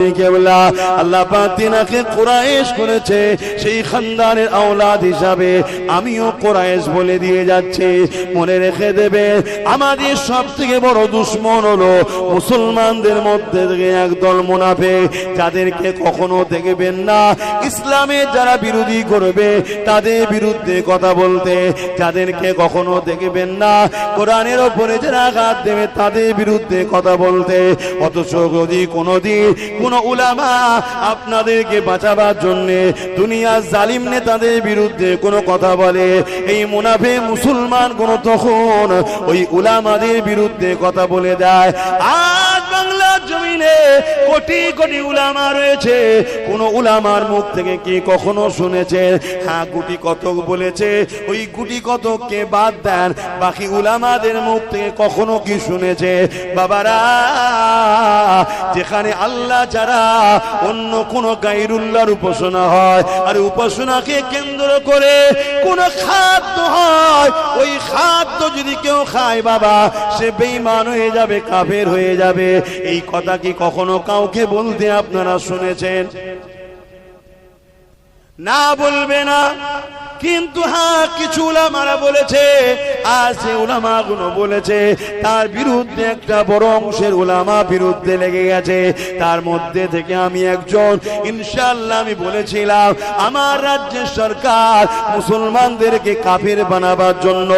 আল্লাহ পাক তিনাকে কুরাইশ করেছে, সেই খানদানের আওলাদ হিসাবে আমিও কুরাইশ বলে দিয়ে যাচ্ছি। মনে রেখে দেবে, আমাদের সবথেকে বড় দুশমন হলো মুসলমানদের মধ্যে থেকে একদল মুনাফিক, যাদেরকে কখনো দেখবেন না ইসলামের যারা বিরোধী করবে তাদের বিরুদ্ধে কথা বলতে, যাদেরকে কখনো দেখবেন না কোরআনের উপরে যারা আঘাত দেবে তাদের বিরুদ্ধে কথা বলতে। অথচ যদি কোনোদিন কোন উলামা আপনাদেরকে বাঁচাবার জন্য দুনিয়ার জালিম নেতাদের বিরুদ্ধে কোনো কথা বলে, এই মুনাফিক মুসলমান কোন তখন ওই উলামাদের বিরুদ্ধে কথা বলে দেয়। আজ বাংলার জমিনে কোটি কোটি উলামা রয়েছে, কোন উলামার মুখ থেকে কি কখনো শুনেছে? হ্যাঁ, গুটি কতক বলেছে, ওই গুটি কতককে বাদ দেন, বাকি উলামাদের মুখ থেকে কখনো কি শুনেছে? বাবারা, যেখানে আল্লাহ ছাড়া অন্য কোন গায়রুল্লাহর উপাসনা হয় আর উপাসনাকে কেন্দ্র করে কোন খাদ্য হয়, ওই খাদ্য যদি কেউ খায় বাবা, সে বেঈমান হয়ে যাবে, কাফের হয়ে যাবে। এই কথা কি কখনো কাউকে বলতে আপনারা শুনেছেন? না, বলবে না। কিন্তু হ্যাঁ, কিছু উলামারা বলেছে, আর সে উলামাগুলো বলেছে, তার বিরুদ্ধে একটা বড় অংশের উলামা বিরুদ্ধে লেগে গেছে। তার মধ্যে থেকে আমি একজন, ইনশাআল্লাহ আমি বলেছিলাম আমার রাজ্যের সরকার মুসলমানদেরকে কাফের বানাবার জন্য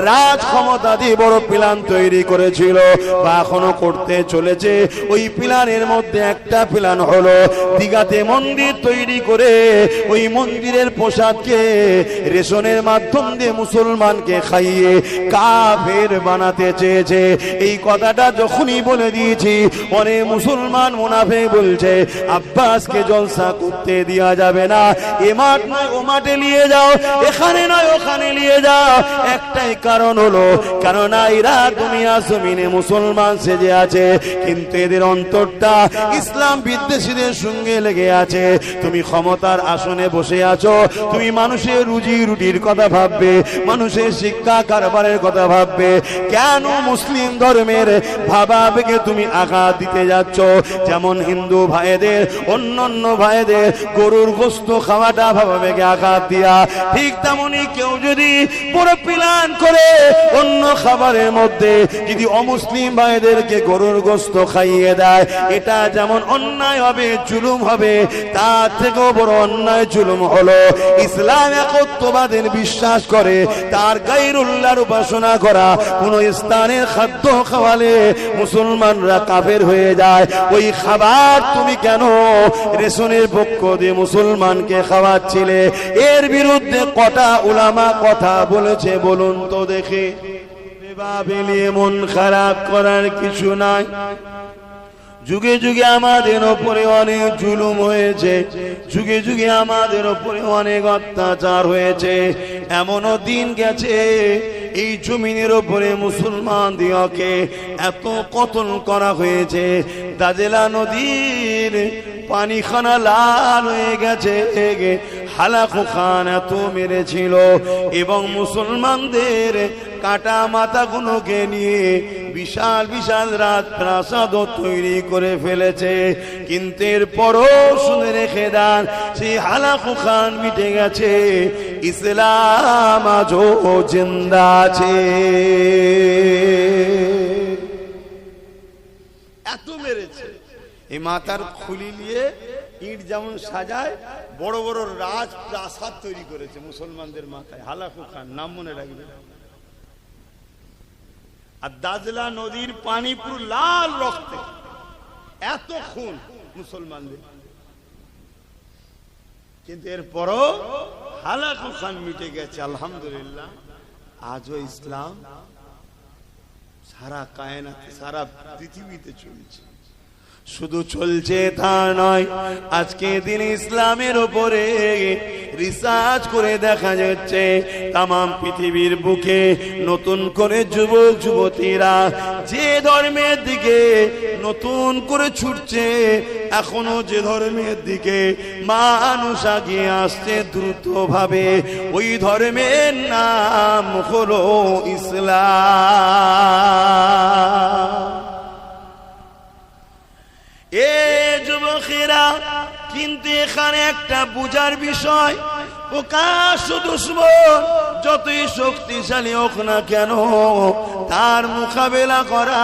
রাজ ক্ষমতা দিয়ে বড় প্ল্যান তৈরি করেছিল বা এখনো করতে চলেছে। ওই প্ল্যানের মধ্যে একটা প্ল্যান হলো দিঘাতে মন্দির তৈরি করে ওই মন্দিরের প্রসাদকে রেশনের মাধ্যম দিয়ে মুসলমানকে খাইয়ে কাফের বানাতে চেয়েছে। এই কথাটা যখনই বলে দিয়েছি, অনেক মুসলমান মুনাফিক বলছে আব্বাসকে জলসা করতে দেওয়া যাবে না, এ মাঠ নয় ও মাঠে নিয়ে যাও, এখানে নয় ওখানে নিয়ে যাও। একটাই কারণ হলো, কেননা এরা দুনিয়া জমিনে মুসলমান সেজে আছে, কিন্তু এদের অন্তরটা ইসলাম বিদ্বেষীদের সঙ্গে লেগে আছে। তুমি ক্ষমতার আসনে বসে আছো, তুমি মানুষের রুজি রুটির কথা ভাববে, মানুষের শিক্ষা কারবারের কথা ভাববে, কেন মুসলিম ধর্মের ভাবাবেগে তুমি আঘাত দিতে যাচ্ছ? যেমন হিন্দু ভাইদের, অন্যান্য ভাইদের গরুর গোশত খাওয়াটা ভাবাবেগে আঘাত দিয়া, ঠিক তেমনি কেউ যদি বড় প্ল্যান করে অন্য খাবারের মধ্যে যদি অমুসলিম ভাইদেরকে গরুর গোশত খাইয়ে দেয়, এটা যেমন অন্যায় হবে, জুলুম হবে, তার থেকেও বড় অন্যায় জুলুম হলো ইসলাম একত্ববাদের বিশ্বাস করে তার গায়রুল্লাহর উপাসনা করা। কোন স্থানের খাদ্য খাওয়ালে মুসলমানরা কাফের হয়ে যায়, ওই খাবার তুমি কেন রেশনের পক্ষ দিয়ে মুসলমানকে খাওয়াচ্ছিলে? এর বিরুদ্ধে কটা উলামা কথা বলেছে বলুন তো দেখে। বেলিয়ে মন খারাপ করার কিছু নাই। যুগে যুগে আমাদের উপরে অনেক জুলুম হয়েছে, যুগে যুগে আমাদের উপরে অনেক অত্যাচার হয়েছে। এমনও দিন গেছে এই জমিনের উপরে মুসলমান দিওকে এত কতল করা হয়েছে, দাজেলা নদীর পানিখানা লাল হয়ে গেছে, হালাকু খান এত মেরেছিল এবং মুসলমানদের কাটা মাথাগুলোকে নিয়ে বিশাল বিশাল রাজপ্রাসাদ তৈরি করে ফেলেছে। কিন্তু এরপরও শুনে রেখে দেন, সেই হালাকু খান মিটে গেছে, ইসলাম আজও জিন্দা আছে। এত মেরেছে, এই মাথার খুলি নিয়ে ইট যেমন সাজায়, বড় বড় রাজপ্রাসাদ তৈরি করেছে মুসলমানদের মাথায়। হালাকু খান নাম মনে রাখবে। আর দাজলা নদীর পানি পুরো লাল রক্তে, এত খুন মুসলমানদের। কিন্তু এরপরও হালাকু খান মিটে গেছে, আলহামদুলিল্লাহ। আজও ইসলাম সারা কায়নাতে, সারা পৃথিবীতে চলছে। শুধু চলছে তা নয়, আজকে দিন ইসলামের উপরে রিসার্চ করে দেখা যাচ্ছে তাম পৃথিবীর বুকে নতুন করে যুবক যুবতীরা যে ধর্মের দিকে নতুন করে ছুটছে, এখনো যে ধর্মের দিকে মানুষ আগিয়ে আসছে দ্রুত ভাবে, ওই ধর্মের নাম হলো ইসলাম। এ যুবক কিন্তু এখানে একটা বুঝার বিষয়, প্রকাশ্য দুশমন যতই শক্তিশালী হোক না কেন, তার মোকাবেলা করা,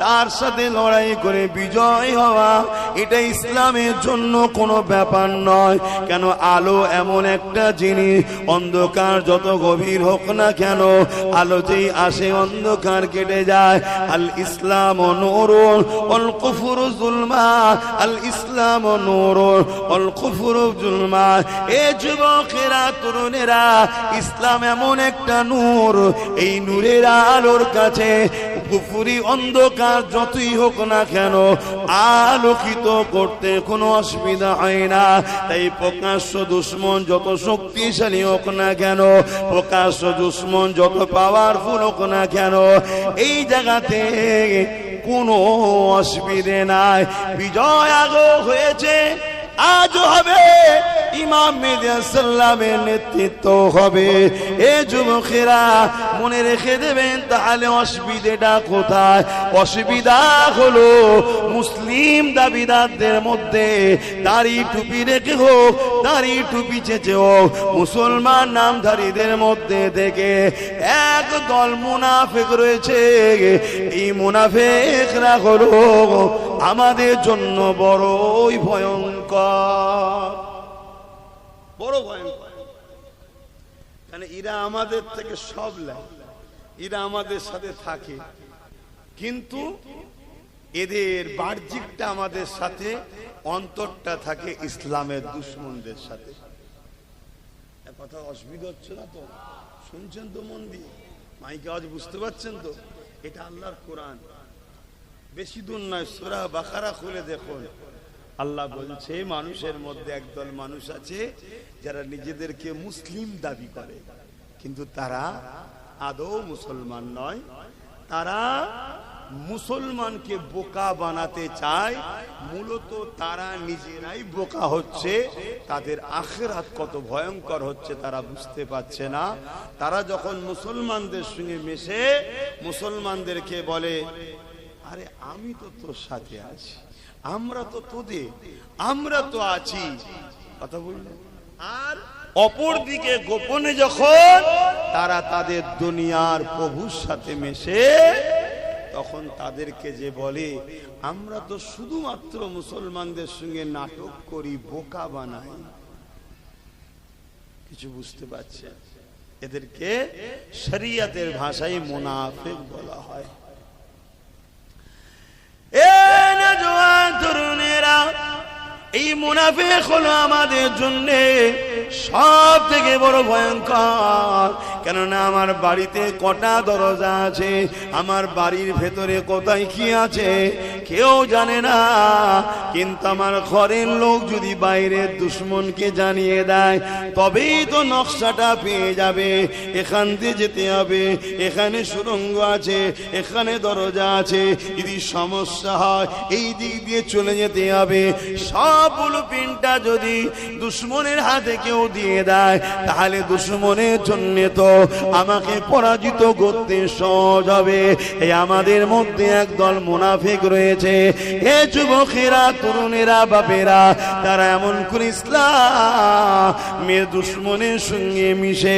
তার সাথে লড়াই করে বিজয় হওয়া, এটা ইসলামের জন্য কোনো ব্যাপার নয়। কেন? আলো এমন একটা জিনিস, অন্ধকার যত গভীর হোক না কেন, আলো যেই আসে অন্ধকার কেটে যায়। আল ইসলাম নূরুন ওয়াল কুফরু যুলমা, আল ইসলাম নূরুন ওয়াল কুফরু যুলমা। এ যুবকেরা, তরুণেরা, ইসলাম এমন একটা নূর, এই নূরের আলোর কাছে কুফরি অন্ধকার যতই হোক না কেন আলোকিত করতে কোনো অসুবিধা হয় না। তাই প্রকাশ্য দুশমন যত শক্তিশালী হোক না কেন, প্রকাশ্য দুশমন যত পাওয়ারফুল হোক না কেন, এই জায়গাতে কোনো অসুবিধে নাই। বিজয় আগেও হয়েছে, আজও হবে। ইমাম মেহেদী সাল্লামের নেতৃত্ব হবে। এ যুবকেরা মনে রেখে দেবেন, তাহলে অসুবিধাটা কোথায়? অসুবিধা হলো মুসলিম দাবিদারদের মধ্যে দাড়ি টুপি রেখে হোক, দাড়ি টুপি চেঁচে হোক, মুসলমান নামধারীদের মধ্যে থেকে এক দল মুনাফিক রয়েছে। এই মুনাফিকরা হলো আমাদের জন্য বড়ই ভয়ঙ্কর, বড় ভয়ঙ্কর। মানে এরা আমাদের থেকে সব লাই, এরা আমাদের সাথে থাকে, কিন্তু এদের বাহ্যিকটা আমাদের সাথে, অন্তরটা থাকে ইসলামের দুশমনদের সাথে। কথা অসুবিধা হচ্ছে না তো? শুনছেন তো মন দিয়ে? মাইকে আওয়াজ বুঝতে পারছেন তো? এটা আল্লাহর কোরআন, বেশি দূর নয়, সূরা বাকারা খুলে দেখুন। আল্লাহ বলছে, মানুষের মধ্যে একদল মানুষ আছে যারা নিজেদেরকে মুসলিম দাবি করে, কিন্তু তারা আদৌ মুসলমান নয়। তারা মুসলমানকে বোকা বানাতে চায়। মূলত তারা নিজেরাই বোকা হচ্ছে। তাদের আখিরাত কত ভয়ঙ্কর হচ্ছে তারা বুঝতে পারছে না। তারা যখন মুসলমানদের সঙ্গে মেশে মুসলমানদেরকে বলে, আরে আমি তো তোর সাথে আছি, আমরা তো তোদের, আমরা তো আছি, কথা বললেন। আর অপর দিকে গোপনে যখন তারা তাদের দুনিয়ার প্রভুর সাথে মেশে, তখন তাদেরকে যে বলে, আমরা তো শুধুমাত্র মুসলমানদের সঙ্গে নাটক করি, বোকা বানাই। কিছু বুঝতে পারছে? এদেরকে শরিয়তের ভাষায় মুনাফিক বলা হয়। তরুণেরা, এই মুনাফিক হলো আমাদের জন্য সব থেকে বড় ভয়ঙ্কর। কেননা আমার বাড়িতে কটা দরজা আছে, আমার বাড়ির ভেতরে কোথায় কি আছে কেউ জানে না। কিন্তু আমার ঘরের লোক যদি বাইরের দুশমনকে জানিয়ে দেয়, তবেই তো নকশাটা পেয়ে যাবে। এখান দিয়ে যেতে হবে, এখানে সুড়ঙ্গ আছে, এখানে দরজা আছে, যদি সমস্যা হয় এই দিক দিয়ে চলে যেতে হবে। সব ব্লুপ্রিন্টটা যদি দুশমনের হাতে কেউ দিয়ে দেয়, তাহলে দুশমনের জন্য তো আমাকে পরাজিত করতে সহজ হবে। এই আমাদের মধ্যে একদল মুনাফিক রয়েছে। হে যুবকেরা, তরুণেরা, বাপেরা, তারা এমন করে ইসলামের দুশমনের সঙ্গে মিশে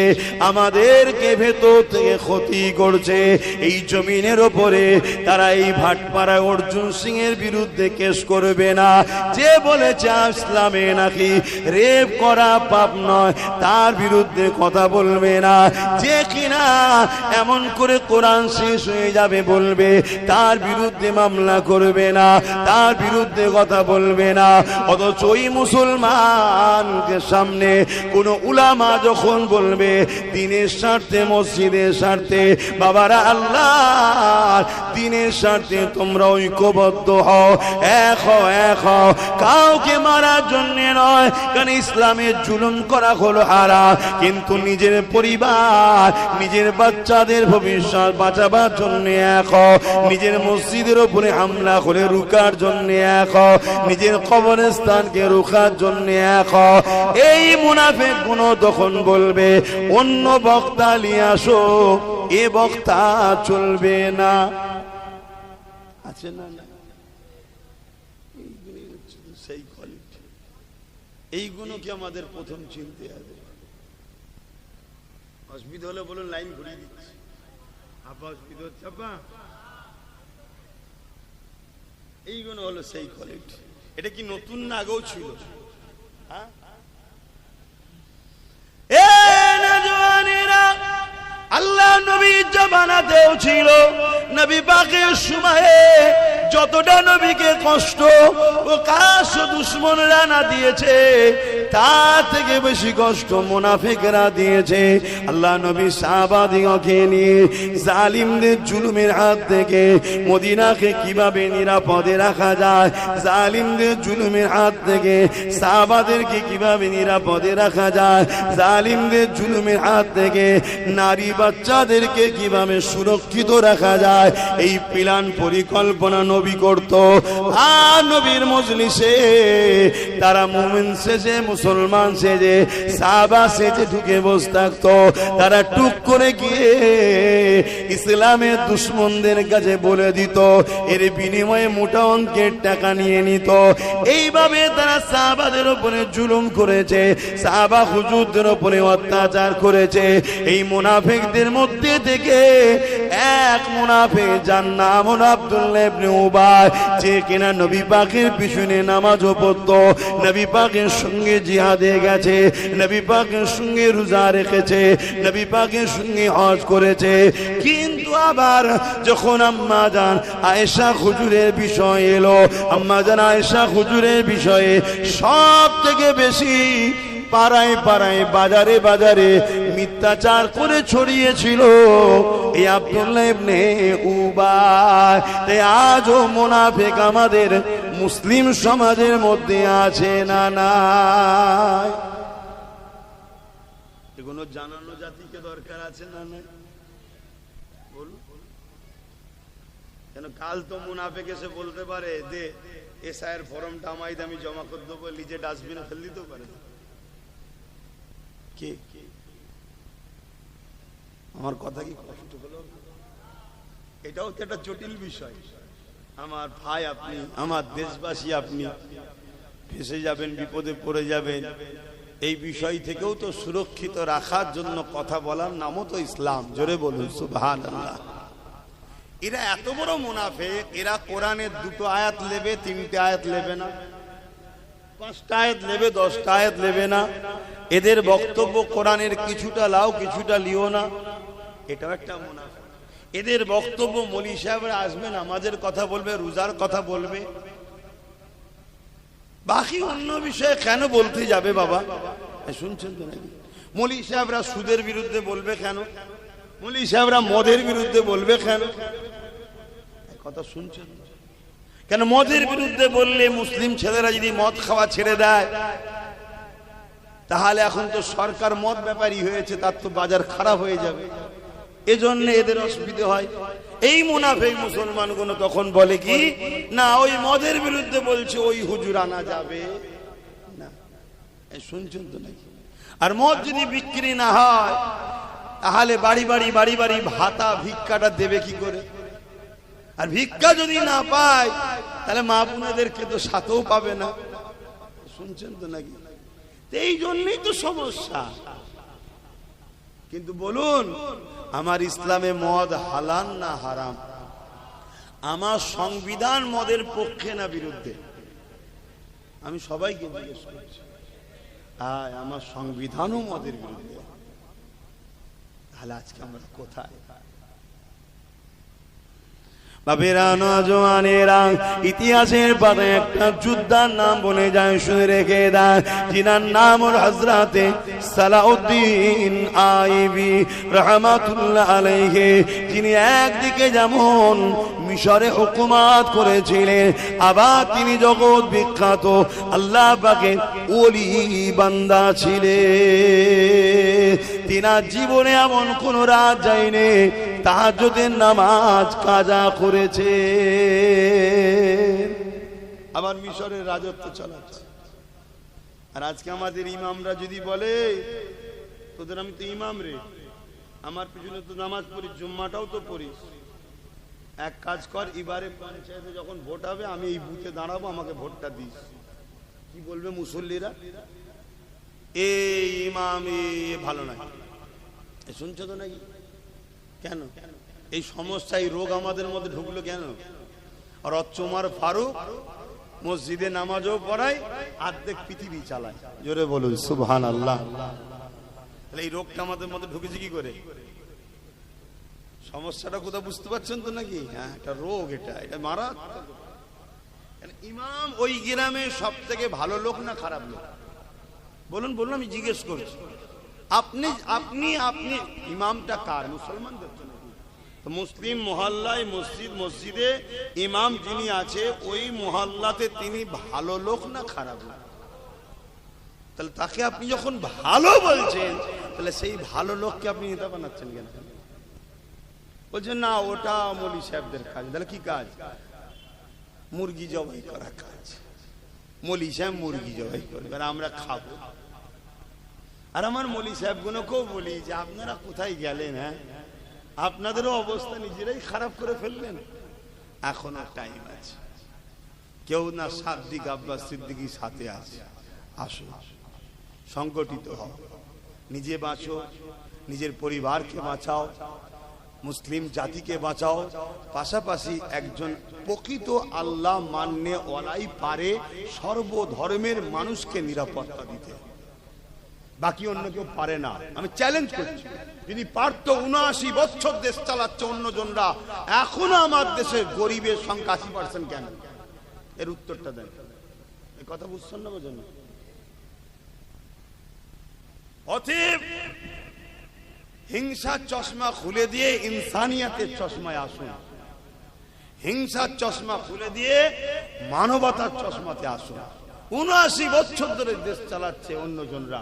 আমাদেরকে ভেতর থেকে ক্ষতি করছে। এই জমিনের ওপরে তারা এই ভাটপাড়া অর্জুন সিং এর বিরুদ্ধে কেস করবে না। যে বলেছে ইসলামে নাকি রেপ করা পাপ নয়, তার বিরুদ্ধে কথা বলবে না। যে কিনা এমন করে কোরআন শেষ হয়ে যাবে বলবে, তার বিরুদ্ধে মামলা করবে না, তার বিরুদ্ধে কথা বলবে না। অথচ ওই মুসলমানদের সামনে কোন উলামা যখন বলবে দিনের স্বার্থে, মসজিদের স্বার্থে, বাবারা আল্লাহ দিনের স্বার্থে তোমরা ঐক্যবদ্ধ হও, এক হও, এক হও, কাউকে মারার জন্য নয়। কারণ ইসলামের জুলুম করা হলো হারাম, কিন্তু নিজের পরিবার, নিজের বাচ্চাদের ভবিষ্যৎ বাঁচাবার জন্য এক হও, নিজের মসজিদের উপরে হামলা করে রুকার জন্য এক হও, নিজের কবরস্থানকে রুখার জন্য এক হও। এই মুনাফিক গুণ তখন বলবে, অন্য বক্তা নিয়ে আসো, এ বক্তা চলবে না। আছে না? সেই কোয়ালিটি এইগুলো কি আমাদের প্রথম চিনতে হবে? অসুবিধা হলে বলুন, লাইন ঘুরিয়ে দিচ্ছি। আপা অসুবিধা হচ্ছে আপা? এইগুলো হলো সেই কোয়ালিটি। এটা কি নতুন না, আগেও ছিল? হ্যাঁ, আল্লাহ নবীর জামানাতেও ছিল। নবী পাকের সময়ে যতটা নবীকে কষ্ট ও কাশ দুশমনরা না দিয়েছে, তার থেকে বেশি কষ্ট মুনাফিকরা দিয়েছে। আল্লাহ নবী সাহাবাদিগকে নিয়ে জালিমদের জুলুমের হাত থেকে মদিনাকে কিভাবে নিরাপদে রাখা যায়, জালিমদের জুলুমের হাত থেকে সাহাবাদেরকে কিভাবে নিরাপদে রাখা যায়, জালিমদের জুলুমের হাত থেকে নারী বাচ্চাদেরকে কিভাবে সুরক্ষিত রাখা যায়, এই প্ল্যান পরিকল্পনা নবী করত। আর নবীর মজলিসে তারা মুমিন সেজে, মুসলমান সেজে, সাহাবা সেজে ঢুকে বসে থাকতো। তারা টুক করে গিয়ে ইসলামের দুশমনদের কাছে বলে দিত, এর বিনিময়ে মোটা অঙ্কের টাকা নিয়ে নিত। এইভাবে তারা সাহাবাদের উপরে জুলুম করেছে, সাহাবা হুজুরদের উপরে অত্যাচার করেছে। এই মুনাফিকদের মধ্যে থেকে এক মুনাফিক, যার নাম হলো আব্দুল্লাহ ইবনে উবাই, যে কিনা নবী পাকের পিছনে নামাজও পড়তো, নবী পাকের সঙ্গে জিহাদে গেছে, নবী পাকের সঙ্গে রোজা রেখেছে, নবী পাকের সঙ্গে হজ করেছে। কিন্তু আবার যখন আম্মা জান আয়েশা হুজুরের বিষয় এলো, আম্মা জান আয়েশা হুজুরের বিষয়ে সব থেকে বেশি পাড়ায় পাড়ায়, বাজারে বাজারে মিথ্যাচার করে ছড়িয়েছিল এই আব্দুল্লাহ ইবনে উবাই। তাই আজও মুনাফিক আমাদের মুসলিম সমাজের মধ্যে আছে না নাই? এগুলো জানানো জাতিকে দরকার আছে না নাই? বলুন, কেন কাল তো মুনাফিক এসে বলতে পারে যে এসআইয়ের ফর্মটা আমায় আমি জমা করে দেবো, নিজে ডাস্টবিনে ফেলে দিতেও পারে। কে আমার কথা কি কষ্ট হলো? এটাও তো একটা জটিল বিষয়। আমার ভাই আপনি, আমার দেশবাসী আপনি, ফেসে যাবেন, বিপদে পড়ে যাবেন। এই বিষয় থেকেও তো সুরক্ষিত রাখার জন্য কথা বলার নামও তো ইসলাম। জোরে বলুন সুবহানাল্লাহ। এরা এত বড় মুনাফিক, এরা কোরআনের 2টো আয়াত নেবে, 3টে আয়াত নেবে না, 5টা আয়াত নেবে, 10টা আয়াত নেবে না। এদের বক্তব্য কোরআনের কিছুটা লাও, কিছুটা লিও না, এটাও একটা মুনাফিক। এদের বক্তব্য মৌলী সাহেবরা আসবে, নামাজের কথা বলবে, রোজার কথা বলবে, বাকি অন্য বিষয়ে কেন বলতে যাবে? বাবা শুনছেন তো নাকি? মৌলী সাহেবরা সুদের বিরুদ্ধে বলবে কেন? মৌলী সাহেবরা মদের বিরুদ্ধে বলবে কেন? কথা শুনছেন কেন? মদের বিরুদ্ধে বললে মুসলিম ছেলেরা যদি মদ খাওয়া ছেড়ে দেয়, তাহলে এখন তো সরকার মদ ব্যাপারী হয়েছে, তার তো বাজার খারাপ হয়ে যাবে, এজন্য এদের অসুবিধা হয়। এই মুনাফিক মুসলমানগুলো তখন বলে কি না, ওই মদের বিরুদ্ধে বলছে, ওই হুজুর আনা যাবে না। শুনছেন তো নাকি? আর মদ যদি বিক্রি না হয়, তাহলে বাড়ি বাড়ি বাড়ি বাড়ি ভাতা ভিক্ষাটা দেবে কি করে? আর ভিক্ষা যদি না পায়, তাহলে মা বোনেদেরকে তো সাথেও পাবে না। শুনছেন তো নাকি? এই জন্যই তো সমস্যা। কিন্তু বলুন, আমার ইসলামে মদ হালাল না হারাম? আমার সংবিধান মদের পক্ষে না বিরুদ্ধে? আমি সবাইকে জিজ্ঞেস করছি, আমার সংবিধানও মদের বিরুদ্ধে। তাহলে আজকে আমরা কোথায়? বাবেরা, নওজওয়ানেরা, ইতিহাসের পাতায় একটা যোদ্ধার নাম বলে যায়, শুনে রেখে দেয়, যিনার নাম হল হযরতে সালাউদ্দিন আইবি রাহমাতুল্লাহ আলাইহি, যিনি একদিকে যেমন মিশরে হুকুমত করেছিলেন, আবার তিনি জগৎ বিখ্যাত আল্লাহ পাকের ওলি বান্দা ছিলেন। তিনার জীবনে এমন কোন রাত যায়নি তাহাজ্জুদের নামাজ কাজা করেছে। আবার মিশরের রাজত্ব চালাচ্ছে। আর আজকে আমাদের ইমামরা যদি বলে, তোদের আমি তো ইমাম রে, আমার পিছনে তো নামাজ পড়ি, জুম্মাটাও তো পড়িস, এক কাজ কর, এবারে পঞ্চায়েতে যখন ভোট হবে আমি এই বুথে দাঁড়াবো, আমাকে ভোটটা দিস। কি বলবে মুসল্লিরা, এই ইমাম ভালো নয়, শুনছো তো নাকি? কেন এই সমস্যা, এই রোগ আমাদের মধ্যে ঢুকলো কেন? আর ওমর ফারুক মসজিদে নামাজও পড়ায়, অর্ধেক পৃথিবী চালায়। জোরে বলুন সুবহানাল্লাহ। তাহলে এই রোগটা আমাদের মধ্যে ঢুকেছে কি করে? সমস্যাটা কোথাও বুঝতে পারছেন তো নাকি? হ্যাঁ, এটা রোগ, এটা মারাত্মক। ইমাম ওই গ্রামে সব থেকে ভালো লোক না খারাপ লোক? বলুন বলুন, আমি জিজ্ঞেস করছি। আপনি আপনি আপনি ইমামটা কার? মুসলমানদের তো নাকি? তো মুসলিম মহল্লায় মসজিদে ইমাম যিনি আছে ওই মহল্লাতে তিনি ভালো লোক না খারাপ লোক? তাহলে তাকে আপনি যখন ভালো বলছেন, তাহলে সেই ভালো লোককে আপনি নেতা বানাচ্ছেন কেন? বলছেন না ওটা মৌলী সাহেবদের কাজ। তাহলে কি কাজ? মুরগি জবাই করা কাজ। মৌলী সাহেব মুরগি জবাই করবে আর আমরা খাবো। আর আমার মৌলী সাহেব গুলোকেও বলি যে আপনারা কোথায় গেলেন? হ্যাঁ, আপনাদেরও অবস্থা নিজেরাই খারাপ করে ফেললেন। এখনো টাইম আছে। কেউ না সাদ্দিক আব্বাস সিদ্দিকীর সাথে আছে, আসো, সংগঠিত হও, নিজে বাঁচো, নিজের পরিবারকে বাঁচাও, মুসলিম জাতিকে বাঁচাও। পাশাপাশি একজন প্রকৃত আল্লাহ মান্যে ওয়ালাই পারে সর্বধর্মের মানুষকে নিরাপত্তা দিতে, বাকি অন্য কেউ পারে না। আমি চ্যালেঞ্জ করছি, যদি পারতো 79 বছর দেশ চালাচ্ছে অন্যজনরা, এখনো আমার দেশের গরিবের সংখ্যা 80% কেন? এর উত্তরটা দেন। এই কথা বুঝছেন না? বোঝেন না? অতএব হিংসার চশমা খুলে দিয়ে ইনসানিয়াতের চশমায় আসুন। হিংসার চশমা খুলে দিয়ে মানবতার চশমাতে আসুন। 79 বছর ধরে দেশ চালাচ্ছে অন্যজনরা,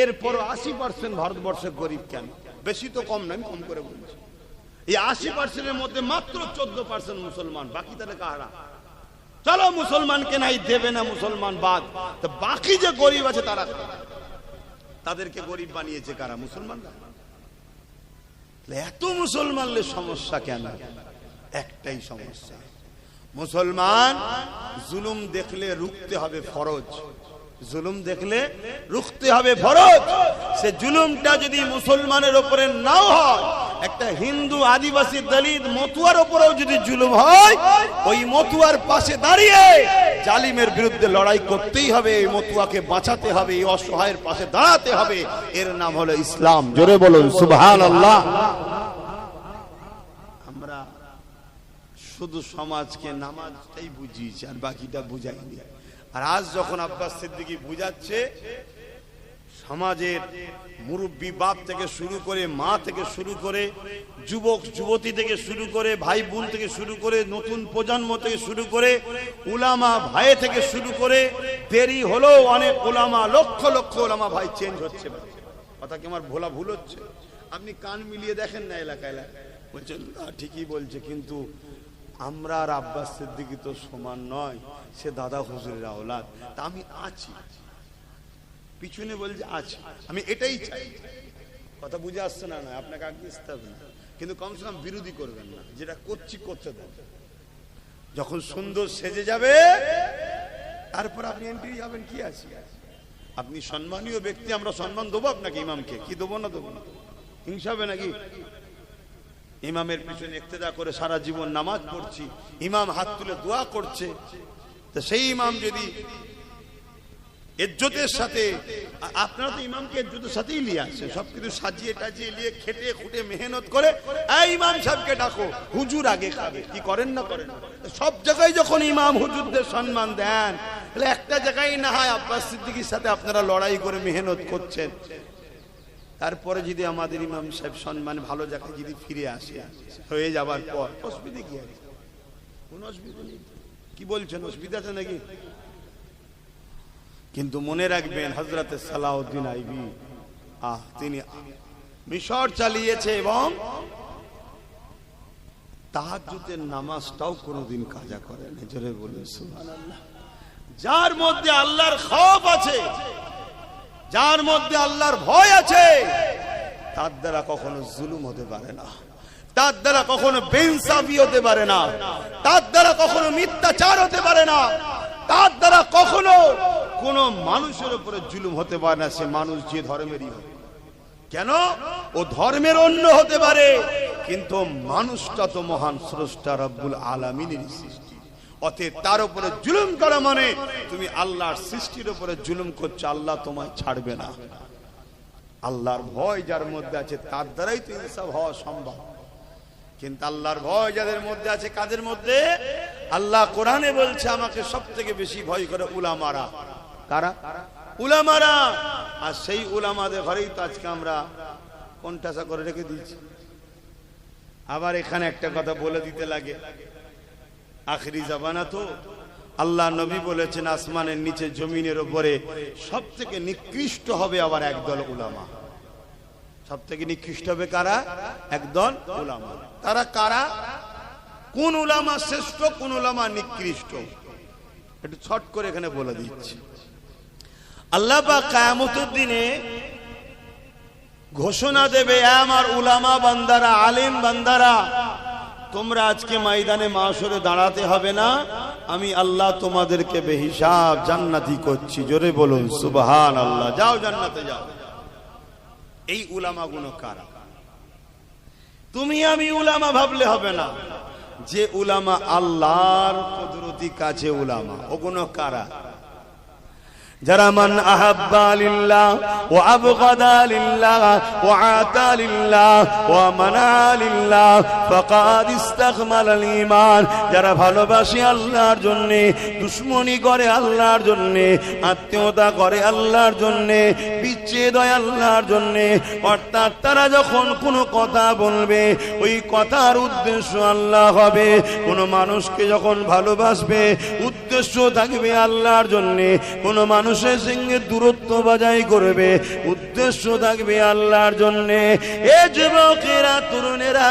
এরপর 80% ভারতবর্ষে গরিব কেন? বেশি তো কম নয়, কম করে বলছি। এই 80%-এর মধ্যে মাত্র 14% মুসলমান, বাকি তারা কারা? চলো মুসলমানকে নাই দেবে না, মুসলমান বাদ, তো বাকি যে গরিব আছে তারা, তাদেরকে গরিব বানিয়েছে কারা? মুসলমানরা। এত মুসলমানদের সমস্যা কেন? একটাই সমস্যা, মুসলমান জুলুম দেখলে রুখতে হবে ফরজ। জুলুম দেখলে রুখতে হবে ফরজ। সে জুলুমটা যদি মুসলমানের উপরে নাও হয়, একটা হিন্দু, আদিবাসী, দলিত, মতুয়ার উপরেও যদি জুলুম হয়, ওই মতুয়ার পাশে দাঁড়িয়ে জালিমের বিরুদ্ধে লড়াই করতেই হবে। এই মতুয়াকে বাঁচাতে হবে, এই অসহায়ের পাশে দাঁড়াতে হবে। এর নাম হলো ইসলাম। জোরে বলুন সুবহানাল্লাহ। আমরা শুধু সমাজকে নামাজটাই বুঝিয়েছি, আর বাকিটা বুঝাইনি। আর আজ যখন আব্বাস সিদ্দিকী বুঝাচ্ছে, সমাজের মুরব্বী বাপ থেকে শুরু করে, মা থেকে শুরু করে, যুবক যুবতী থেকে শুরু করে, ভাই বোন থেকে শুরু করে, নতুন প্রজন্ম থেকে শুরু করে, উলামা ভাই থেকে শুরু করে, দেরি হলেও অনেক উলামা, লক্ষ লক্ষ উলামা ভাই চেঞ্জ হচ্ছে। কথা কি আমার ভোলা ভুল হচ্ছে? আপনি কান মিলিয়ে দেখেন না এলাকায়, বলছেন ঠিকই বলছে, কিন্তু আমরা আর আব্বাস সিদ্দিকী তো সমান নয়, সে দাদা হুজুরের আওলাদ। তা আমি আছি পিছনে, বলছে আছি, আমি এটাই চাই। কথা বুঝে আসছে না? আপনাকে আগে আসতে হবে না, কিন্তু কমসে কম বিরোধী করবেন না, যেটা করছি করতে দেন। যখন সুন্দর সেজে যাবে, তারপর আপনি এন্ট্রি যাবেন, কি আছে? আপনি সম্মানীয় ব্যক্তি, আমরা সম্মান দেবো আপনাকে, ইমামকে কি দেবো না দেবো না? হিংসা হবে নাকি? ইমামের পিছনে ইক্তেদা করে সারা জীবন নামাজ পড়ছি, ইমাম হাত তুলে দোয়া করছে, তো সেই ইমাম যদি ইজ্জতের সাথে, আপনারা তো ইমামকে ইজ্জতের সাথেই নিয়ে আসে, সবকিছু সাজিয়ে টাজিয়ে নিয়ে খেটে খুঁটে মেহনত করে, এই ইমাম সাহেবকে ডাকো, হুজুর আগে খাবে, কি করেন না করেন? সব জায়গায় যখন ইমাম হুজুরদের সম্মান দেন, তাহলে একটা জায়গায় না হয় আব্বাস সিদ্দিকীর সাথে আপনারা লড়াই করে মেহনত করছেন, তারপরে যদি আমাদের ইমাম সাহেব সম্মান ভালো জায়গায় যদি ফিরে আসে, হয়ে যাবার পর অসুবিধা কি আছে? কোন অসুবিধা নেই। কি বলছেন, অসুবিধা আছে নাকি? কিন্তু মনে রাখবেন, হযরতে সালাউদ্দিন আইবি তিনি মিশর চালিয়েছে এবং তাহাজ্জুদের নামাজটাও কোনোদিন কাজা করে না। জোরে বলুন সুবহানাল্লাহ। যার মধ্যে আল্লাহর খৌফ আছে, যার মধ্যে আল্লাহর ভয় আছে, তার দ্বারা কখনো জুলুম হতে পারে না, তার দ্বারা কখনো বেইনসাফি হতে পারে না, তার দ্বারা কখনো মিথ্যাচার হতে পারে না, তার দ্বারা কখনো কোন মানুষের উপরে জুলুম হতে পারে না, সে মানুষ যে ধর্মেরই হোক কেন। ও ধর্মের অন্য হতে পারে, কিন্তু মানুষটা তো মহান স্রষ্টা রব্বুল আলামিনের সৃষ্টি। অতএব তার উপরে জুলুম করা মানে তুমি আল্লাহর সৃষ্টির উপরে জুলুম করছো, আল্লাহ তোমায় ছাড়বে না। আল্লাহর ভয় যার মধ্যে আছে তার দ্বারাই তো ইনসাফ হওয়া সম্ভব। কিন্তু আল্লাহর ভয় যাদের মধ্যে আছে, কাদের মধ্যে? আল্লাহ কোরআনে বলছে আমাকে সব থেকে বেশি ভয় করে উলামারা। কারা? উলামারা। আর সেই উলামাদের ঘরেই তো আজকে আমরা কোণঠাসা করে রেখে দিয়েছি। আবার এখানে একটা কথা বলে দিতে লাগে, আখিরি জামানা তো, আল্লাহ নবী বলেছেন আসমানের নিচে জমিনের উপরে সব থেকে নিকৃষ্ট হবে আবার একদল উলামা। সব থেকে নিকৃষ্ট হবে কারা? একদল উলামা। তারা কারা? কোন উলামা শ্রেষ্ঠ, কোন উলামা নিকৃষ্ট, একটু ছট করে এখানে বলে দিচ্ছি। আল্লাহ পাক কিয়ামতের দিনে ঘোষণা দেবে, আমার উলামা বান্দারা, আলেম বান্দারা, তোমরা আজকে ময়দানে মাশরে দাঁড়াতে হবে না, আমি আল্লাহ তোমাদেরকে বেহিসাব জান্নাতি করছি। জোরে বলুন সুবহানাল্লাহ। যাও জান্নাতে যাও। এই উলামা গুলো কারা? তুমি আমি উলামা ভাবলে হবে না, যে উলামা আল্লাহর কুদরতি কাছে উলামা, ওগুলো কারা? যারা মান আহাব্বা লিল্লাহ ওয়া আবগাদা লিল্লাহ ওয়া আতা লিল্লাহ ওয়া মানা লিল্লাহ ফাকাদ ইস্তাকমালাল ঈমান। যারা ভালোবাসে আল্লাহর জন্য, দুশমনি করে আল্লাহর জন্য, আত্মীয়তা করে আল্লাহর জন্য, বিচ্ছেদ হয় আল্লাহর জন্য, অর্থাৎ তারা যখন কোনো কথা বলবে ওই কথার উদ্দেশ্য আল্লাহ হবে। কোনো মানুষকে যখন ভালোবাসবে উদ্দেশ্য থাকবে আল্লাহর জন্য। কোনো মানুষের সঙ্গে দূরত্ব বজায় করবে উদ্দেশ্য থাকবে আল্লাহর জন্য। এ যুবকেরা, তরুণেরা,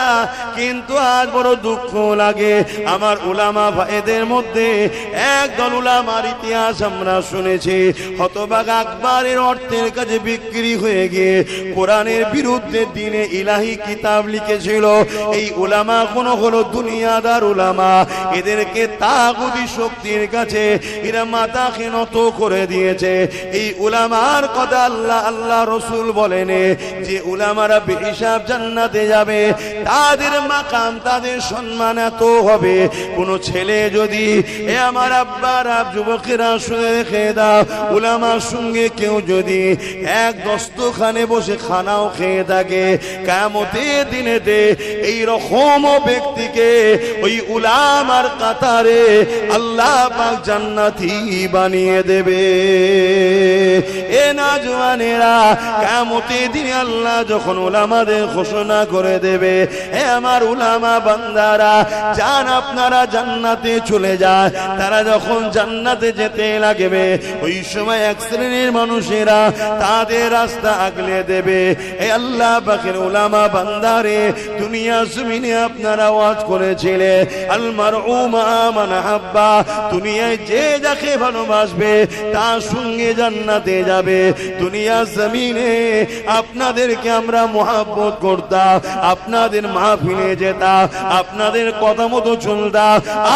কিন্তু আজ বড় দুঃখ লাগে, আমার উলামা ভাইদের মধ্যে একদল উলামার ইতিহাস আমরা শুনেছি, হতভাগা আকবরের অর্থের কাছে বিক্রি হয়ে গিয়ে কোরআনের বিরুদ্ধে দ্বীনে ইলাহি কিতাব লিখেছিল। এই উলামা কোন হলো দুনিয়াদার উলামা, এদেরকে তাগুতি শক্তির কাছে এরা মাথাকে নত করে দিয়েছে। এই উলামার কথা আল্লাহ রসুল বলেন যে উলামারা বেহিসাব জান্নাতে যাবে, তাদের মাকাম, তাদের সম্মান এত হবে। কোন ছেলে যদি, এ আমার আব্বারা, যুবকেরা শুনে রেখে দাও, উলামার সঙ্গে কেউ যদি এক দস্তখানে বসে খানাও খেয়ে থাকে, কিয়ামতের দিনেতে এই রকম ব্যক্তিকে ওই উলামার কাতারে আল্লাহ পাক জান্নাতি বানিয়ে দেবে। এ নওজওয়ানেরা, কিয়ামতের দিনে আল্লাহ যখন উলামাদের ঘোষণা করে দেবে, হে আমার উলামা বান্দারা, যান আপনারা জান্নাতে চলে যায়। তারা যখন জান্নাতে যেতে লাগবে, ওই সময় এক শ্রেণীর মানুষেরা তাদের রাস্তা আগলে দেবে। হে আল্লাহ পাকের উলামা বান্দারে, দুনিয়া জমিনে আপনারা ওয়াজ করেছিলেন আল মারউ মা মান হাব্বা, দুনিয়ায় যে যাকে ভালোবাসবে তার সঙ্গে জান্নাতে যাবে। দুনিয়া জমিনে আপনাদেরকে আমরা মহব্বত করতাম, আপনাদের মাহফিলে যেতাম, আপনাদের কথা মতো চলতাম,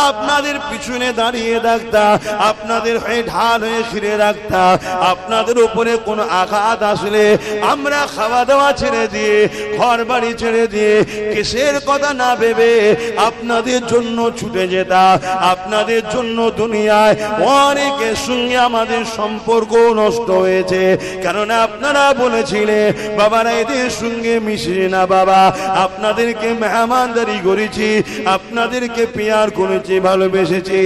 আপনাদের পিছনে দাঁড়িয়ে থাকতাম, আপনাদের হয়ে ঢাল হয়ে ফিরে রাখতাম। আপনাদের উপরে কোন আঘাত আসলে আমরা খাওয়া দাওয়া ছেড়ে দিয়ে, ঘর বাড়ি ছেড়ে দিয়ে, কিসের কথা না ভেবে আপনাদের জন্য ছুটে যেতাম। আপনাদের জন্য দুনিয়ায় অনেকের সঙ্গে আমাদের সম্পর্ক নষ্ট হয়েছে, কেননা আপনারা বলেছিলেন বাবারা এদের সঙ্গে মিশে না, বাবা আপনাদেরকে মেহমানদারি করেছি, আপনাদেরকে পেয়ার করেছি, ভালোবেসেছি।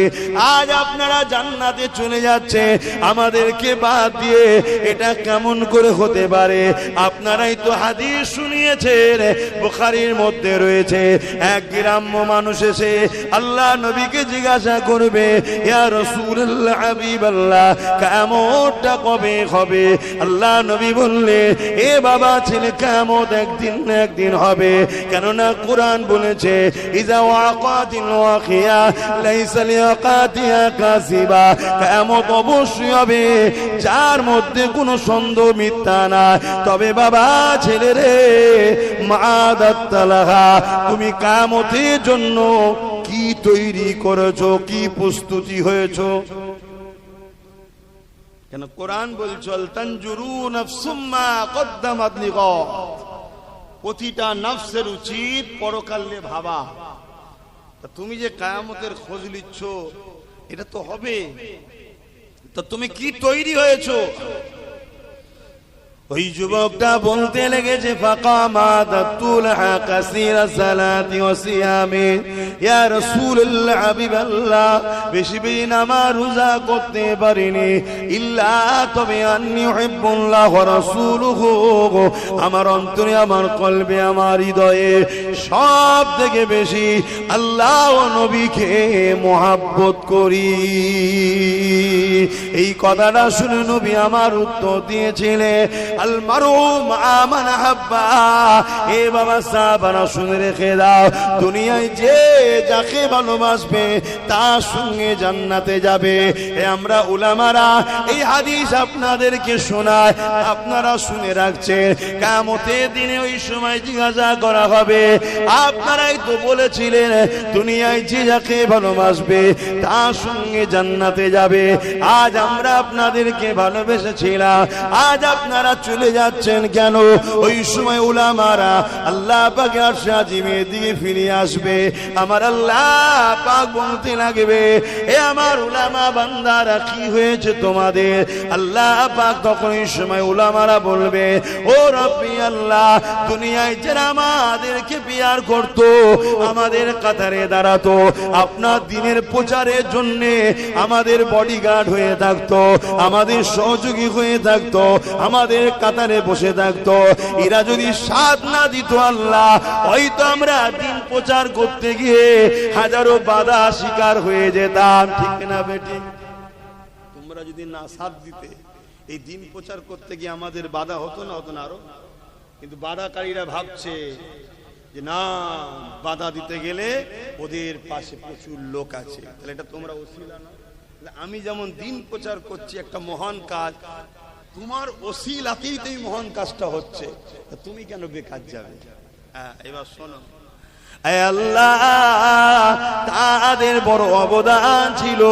আজ আপনারা জান্নাতে চলে যাচ্ছে, আমাদেরকে বাদ দিয়ে, এটা কেমন করে হতে পারে? আপনারাই তো হাদিস শুনিয়েছেন, বুখারীর মধ্যে রয়েছে, এক গ্রাম্য মানুষ এসে আল্লাহ নবীকে জিজ্ঞাসা করবে, ইয়া রাসূলুল্লাহ, হাবিবাল্লাহ, কিয়ামতটা কবে হবে? আল্লাহ নবী বললেন, এ বাবা ছেলে, কিয়ামত একদিন না একদিন হবে, কেননা কোরআন বলেছে ইযা ওয়াকাতিল ওয়াকিয়া লাইসা লিওয়াকাতিহা কাসিবা, কিয়ামত অবশ্যই হবে যার মধ্যে কোনো সন্দেহ মিথ্যা না। তবে বাবা ছেলে রে, মাদাত্তালাহা, তুমি কিয়ামতের জন্য কি তৈরি করেছো, কি প্রস্তুতি হয়েছো? কেন কোরআন বলছল তানজুরু নাফসুম মা কদ্দামাত লিগাদ, প্রতিটা নফসের উচিত পরকালে ভাবা। তা তুমি যে কিয়ামতের খোঁজ নিচ্ছ, এটা তো হবে, তা তুমি কি তৈরি হয়েছো? ওই যুবকটা বলতে লেগেছে ফাকামা দাতুল হাকাসিরা সালাতি ওয়া সিয়ামি, ইয়া রাসূলুল্লাহ হাবিবাল্লাহ, বেশি বেশি নামাজ রোজা করতে পারিনি, ইল্লা তবে আন্নী উহিব্বুল্লাহ ওয়া রাসূলুহু, আমার অন্তরে, আমার কলবে, আমার হৃদয়ে সব থেকে বেশি আল্লাহ ও নবীকে মহব্বত করি। এই কথাটা শুনে নবী আমার উত্তর দিয়েছিলেন আল মারু মা মান হাব্বা। এ বাবা সাহাবারা শুনে রেখে দাও, দুনিয়ায় যে যাকে ভালোবাসবে তার সঙ্গে জান্নাতে যাবে। আমরা উলামারা এই হাদিস আপনাদেরকে শোনায়, আপনারা শুনে রাখছেন। কিয়ামতের দিনে ওই সময় জিজ্ঞাসা করা হবে, আপনারাই তো বলেছিলেন দুনিয়ায় যে যাকে ভালোবাসবে তার সঙ্গে জান্নাতে যাবে। আজ আমরা আপনাদেরকে ভালোবেসেছিলাম, আজ আপনারা চলে যাচ্ছেন কেন? ওই সময় উলামারা আল্লাহ পাকের আরশে আজিমের দিকে ফিরে আসবে। আমার আল্লাহ পাক বলতে লাগবে, এ আমার উলামা বান্দারা কি হয়েছে তোমাদের? আল্লাহ পাক তখন ওই সময় উলামারা বলবে, ও রব্বি আল্লাহ, দুনিয়ায় যারা আমাদেরকে বিয়ার করতো, আমাদের কাতারে দাঁড়াতো, আপনার দিনের প্রচারের জন্য আমাদের বডিগার্ড হয়ে থাকতো, আমাদের সহযোগী হয়ে থাকতো, আমাদের কাতারে বসে থাকতো, এরা যদি সাথ না দিত আল্লাহ, হয়তো আমরা দিন প্রচার করতে গিয়ে হাজারো বাধা শিকার হয়ে যেতাম। ঠিক না বেটি? তোমরা যদি না সাথ দিতে, এই দিন প্রচার করতে গিয়ে আমাদের বাধা হতো না? হতো না আরো? কিন্তু বাধাকারীরা ভাবছে যে না, বাধা দিতে গেলে ওদের পাশে প্রচুর লোক আছে, তাহলে এটা তোমরা ওসিলা না। আমি যেমন দিন প্রচার করছি, একটা মহান কাজ, তোমার ওসিলাতেই তো এই মহান কাজটা হচ্ছে, তুমি কেন বেকার যাবে? এবার শোনো, আল্লাহ তাদের বড় অবদান ছিল,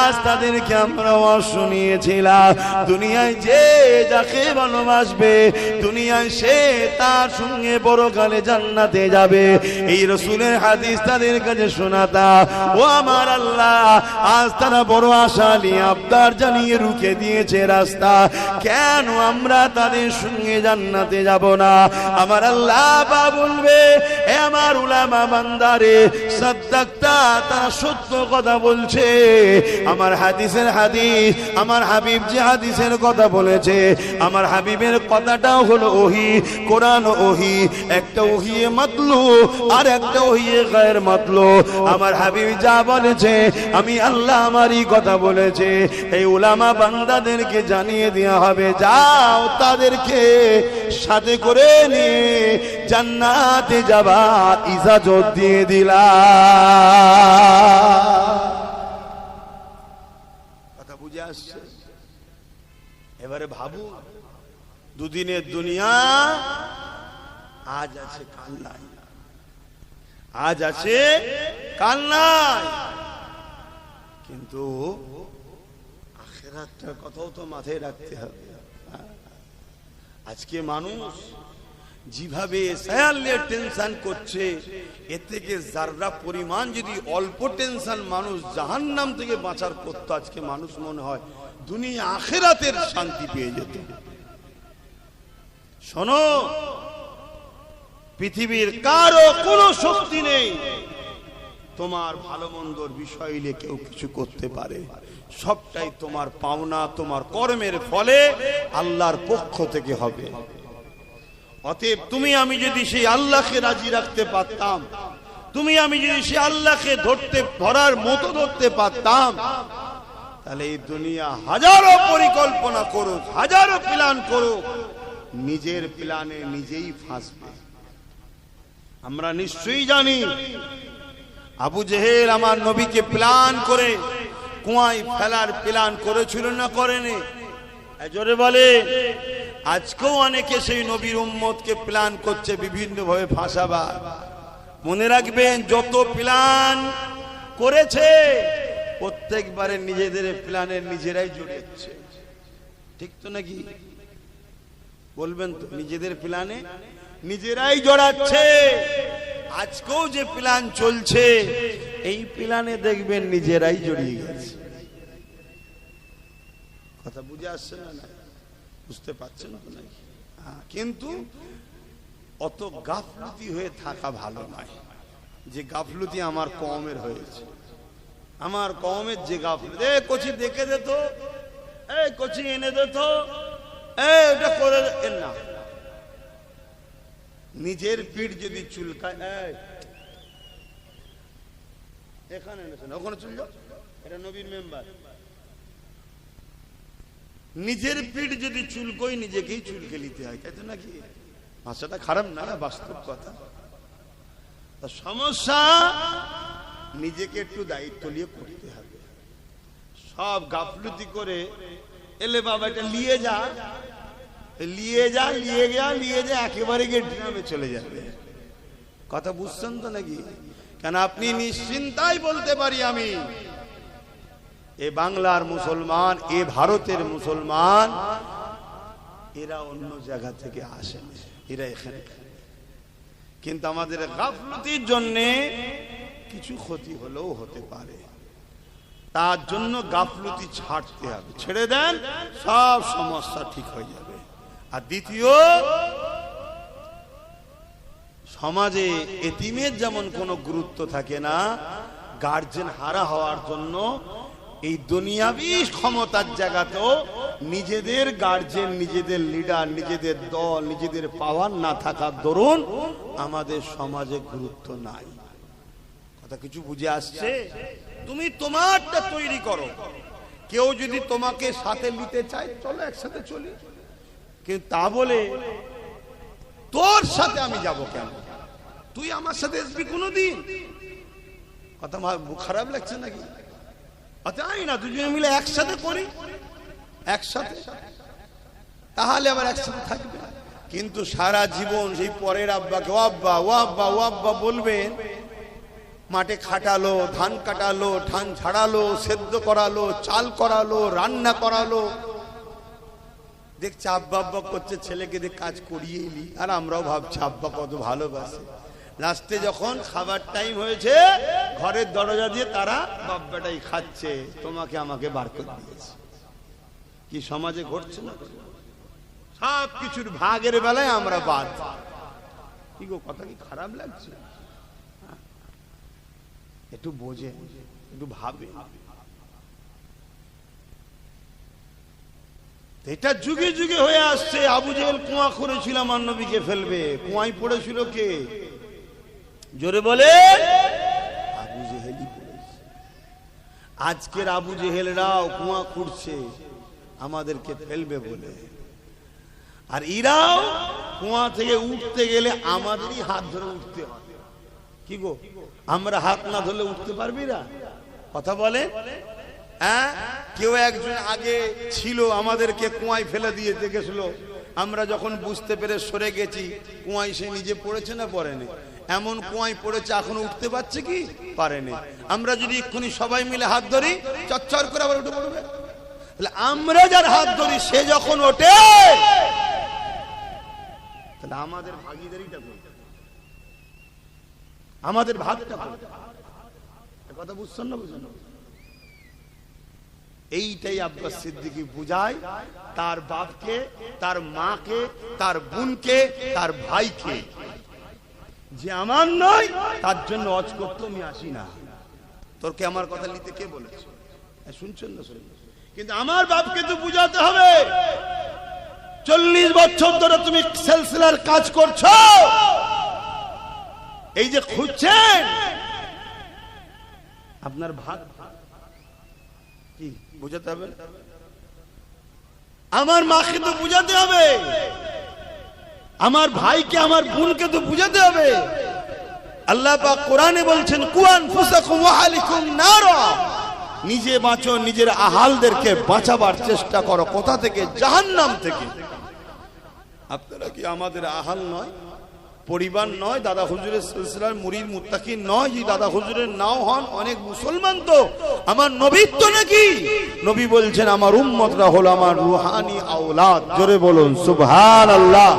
আজ তাদেরকে আমরা শুনিয়েছিলাম, দুনিয়ায় যে যাকে ভালোবাসবে দুনিয়ায় সে তার সঙ্গে পরকালে জান্নাতে যাবে। এই রাসূলের হাদিস তাদের কাছে শোনাতা, ও আমার আল্লাহ, আজ তারা বড় আশা নিয়ে আবদার জানিয়ে রুখে দিয়েছে রাস্তা, কেন আমরা তাদের সঙ্গে জান্নাতে যাব না? আমার আল্লাহ বা বলবে, এ আমার উলামা বান্দারে, সাদ্দাক্তা, তারা সত্য কথা বলছে। আমার হাদিসের হাদিস, আমার হাবিব যে হাদিসের কথা বলেছে, আমার হাবিবের কথাটাও হলো ওহী, কোরআন ওহী, একটা ওহী মাতলু আর একটা ওহী গায়র মাতলু। আমার হাবিব যা বলেছে, আমি আল্লাহ আমারই কথা বলেছে, এই উলামা বান্দাদেরকে জানিয়ে দেওয়া হবে, যাও তাদেরকে সাথে করে নিয়ে জান্নাতে যাবার ইজাজত দিয়ে দিলা। কথা বুঝে আসছে? এবারে ভাবু, দুদিনের দুনিয়া, আজ আছে কাল নাই, আজ আছে কাল নাই, কিন্তু আখিরাতের কথাও তো মাথায় রাখতে হবে। আজকে মানুষ যেভাবে সায়ালে টেনশন করছে, এর থেকে যারা পরিমাণ যদি অল্প টেনশন মানুষ জাহান্নাম থেকে বাঁচার করত, আজকে মানুষ মনে হয় দুনিয়া আখিরাতের শান্তি পেয়ে যেত। শোনো, পৃথিবীর কারো কোনো শক্তি নেই তোমার ভালো মন্দর বিষয় নিয়ে কেউ কিছু করতে পারে, সবটাই তোমার পাওনা, তোমার কর্মের ফলে আল্লাহর পক্ষ থেকে হবে। অতএব তুমি আমি যদি সেই আল্লাহকে রাজি রাখতে পারতাম, তুমি আমি যদি সেই আল্লাহকে ধরার মতো ধরতে পারতাম, তাহলে এই দুনিয়া হাজারো পরিকল্পনা করুক, হাজারো প্ল্যান করুক, নিজের প্ল্যানে নিজেই ফাঁসবে। আমরা নিশ্চয়ই জানি আবু জেহেল আমার নবীকে প্ল্যান করে কুয়ায় ফেলার প্ল্যান করেছিল না করেনি? জোরে বলে। আজকেও অনেকে সেই নবীর উম্মতকে প্ল্যান করছে বিভিন্ন ভাবে ফাঁসাবার। মনে রাখবেন, যত প্ল্যান করেছে প্রত্যেকবারে নিজেদের প্ল্যানে নিজেরাই জড়িয়েছে। ঠিক তো নাকি? বলবেন তো? নিজেদের প্ল্যানে নিজেরাই জড়াচ্ছে। আজকেও যে প্ল্যান চলছে এই প্ল্যানে দেখবেন নিজেরাই জড়িয়ে গেছে। কথা বুঝে আসছে না? বুঝতে পারছেন তো নাকি? কিন্তু অত গাফলতি হয়ে থাকা ভালো নয়। যে গাফলতি আমার কওমের হয়েছে, আমার কওমের যে গাফলতি, কচি দেখে দে তো, কচি এনে দে তো, ওটা করে না। নিজের পিঠ যদি চুলকায়, এখানে ওখানে চুল যাও, এটা নবীর মেম্বার। নিজের পিঠ যদি চুলকোই নিজেকেই চুলকে নিতে হয়, তাই তো নাকি? ভাষাটা খারাপ না, বাস্তব কথা। সমস্যা নিজেকে একটু দায়িত্ব নিয়ে করতে হবে। সব গাফলতি করে এলে বাবা এটা নিয়ে যা, নিয়ে যা, নিয়ে যা, নিয়ে যা, একেবারে গিয়ে ড্রামে চলে যাবে। কথা বুঝছেন তো নাকি? কেন আপনি নিশ্চিন্তায় বলতে পারি আমি, এ বাংলার মুসলমান, এ ভারতের মুসলমান, এরা অন্য জায়গা থেকে আসেন, এরা এখানে। কিন্তু আমাদের গাফলতির জন্য কিছু ক্ষতি হলেও হতে পারে। তার জন্য গাফলতি ছাড়তে হবে। ছেড়ে দেন, সব সমস্যা ঠিক হয়ে যাবে। আর দ্বিতীয়, সমাজে এতিমের যেমন কোনো গুরুত্ব থাকে না, গার্জেন হারা হওয়ার জন্য এই দুনিয়াবি ক্ষমতার জায়গাতেও নিজেদের গার্জেন, নিজেদের লিডার, নিজেদের দল, নিজেদের পাওয়ার না থাকার দরুন আমাদের সমাজে গুরুত্ব নাই। কথা কিছু বুঝে আসছে? তুমি তোমারটা তৈরি করো। কেউ যদি তোমাকে সাথে নিতে চায়, চলো একসাথে চলি, কিন্তু তা বলে তোর সাথে আমি যাব কেন, তুই আমার সাথে আসবি কোনোদিন? কথা খারাপ লাগছে নাকি? তাই না, দুজনে মিলে একসাথে করি, একসাথে, তাহলে আবার একসাথে থাকবে। কিন্তু সারা জীবন সেই পরের আব্বাকে ও আব্বা, ও আব্বা, ও আব্বা বলবেন। মাঠে খাটালো, ধান কাটালো, ধান ঝাড়ালো, সেদ্ধ করালো, চাল করালো, রান্না করালো, দেখছে আব্বা আব্বা করছে, ছেলেকে দিয়ে কাজ করিয়ে এলি। আর আমরাও ভাবছি আব্বা কত ভালোবাসে। লাস্টে যখন খাবার টাইম হয়েছে, ঘরের দরজা দিয়ে তারা বাব্বাটাই খাচ্ছে, তোমাকে আমাকে বার করে দিয়েছে। কি সমাজে ঘটছে না? সব কিছুর ভাগের বেলায় আমরা বাদ। কি গো, কথা কি খারাপ লাগছে? একটু বোঝে, একটু ভাবে। এটা যুগে যুগে হয়ে আসছে। আবু জেহেল কুয়া করেছিল আমার নবীকে ফেলবে। কুয়ায় পড়েছিল কে? জোরে বলে, আবু জেহেলই পড়েছে। আজকের আবু জেহেলরাও কুয়া খুঁড়ছে আমাদেরকে ফেলবে বলে। আর এরাও কুয়া থেকে উঠতে গেলে আমাদেরই হাত ধরে উঠতে হয়। কি গো, আমরা হাত না ধরলে উঠতে পারবি না? কথা বলে। হ্যাঁ, কেউ একজন আগে ছিল, আমাদেরকে কুয়ায় ফেলে দিয়ে দেখেছিল। আমরা যখন বুঝতে পেরে সরে গেছি, কুয়ায় সে নিজে পড়েছে না পড়েনি? এমন কুয়ায় পড়েছে, এখনো উঠতে পারছে কি? পারেনি। আমরা যদি এক্ষুনি সবাই মিলে হাত ধরি, চচ্চর করে আবার উঠে পড়বে। তাহলে আমরা যার হাত ধরি সে যখন ওঠে, তাহলে আমাদের ভাগিদারিটা করতে, আমাদের ভাগটা করতে। কথা বুঝছেন না? বুঝছেন? এইটাই আব্বাস সিদ্দিকী বুঝায় তার বাপকে, তার মাকে, তার বোনকে, তার ভাইকে, যে আমার নয় তার জন্য অজ করতে আমি আসি না। তোরকে আমার কথা নিতে কে বলেছে? শুনছেন না? শুনছেন? কিন্তু আমার বাপকে তো বুঝাতে হবে। 40 বছর ধরে তুমি সিলসিলার কাজ করছো, এই যে খুঁজছেন, আপনার ভাগ কি বুঝাতে হবে? আমার মাকে তো বুঝাতে হবে, আমার ভাইকে, আমার বোনকে তো বুঝাতে হবে। আল্লাহ পাক কোরআনে বলছেন, কু আনফুসাকুম ওয়া আহলিকুম নারা, নিজে বাঁচো, নিজের আহালদেরকে বাঁচাবার চেষ্টা করো। কোথা থেকে? জাহান্নাম থেকে। আপনারা কি আমাদের আহাল নয়? পরিবার নয়, দাদা হুজুরের সিলসিলার মুরিদ মুত্তাকিন নয়, যে দাদা হুজুরের নাও হন অনেক মুসলমান। তো আমার নবীর তো নাকি নবী বলছেন আমার উম্মতরা হলো আমার রুহানি আওলাদ। জোরে বলুন সুবহানাল্লাহ।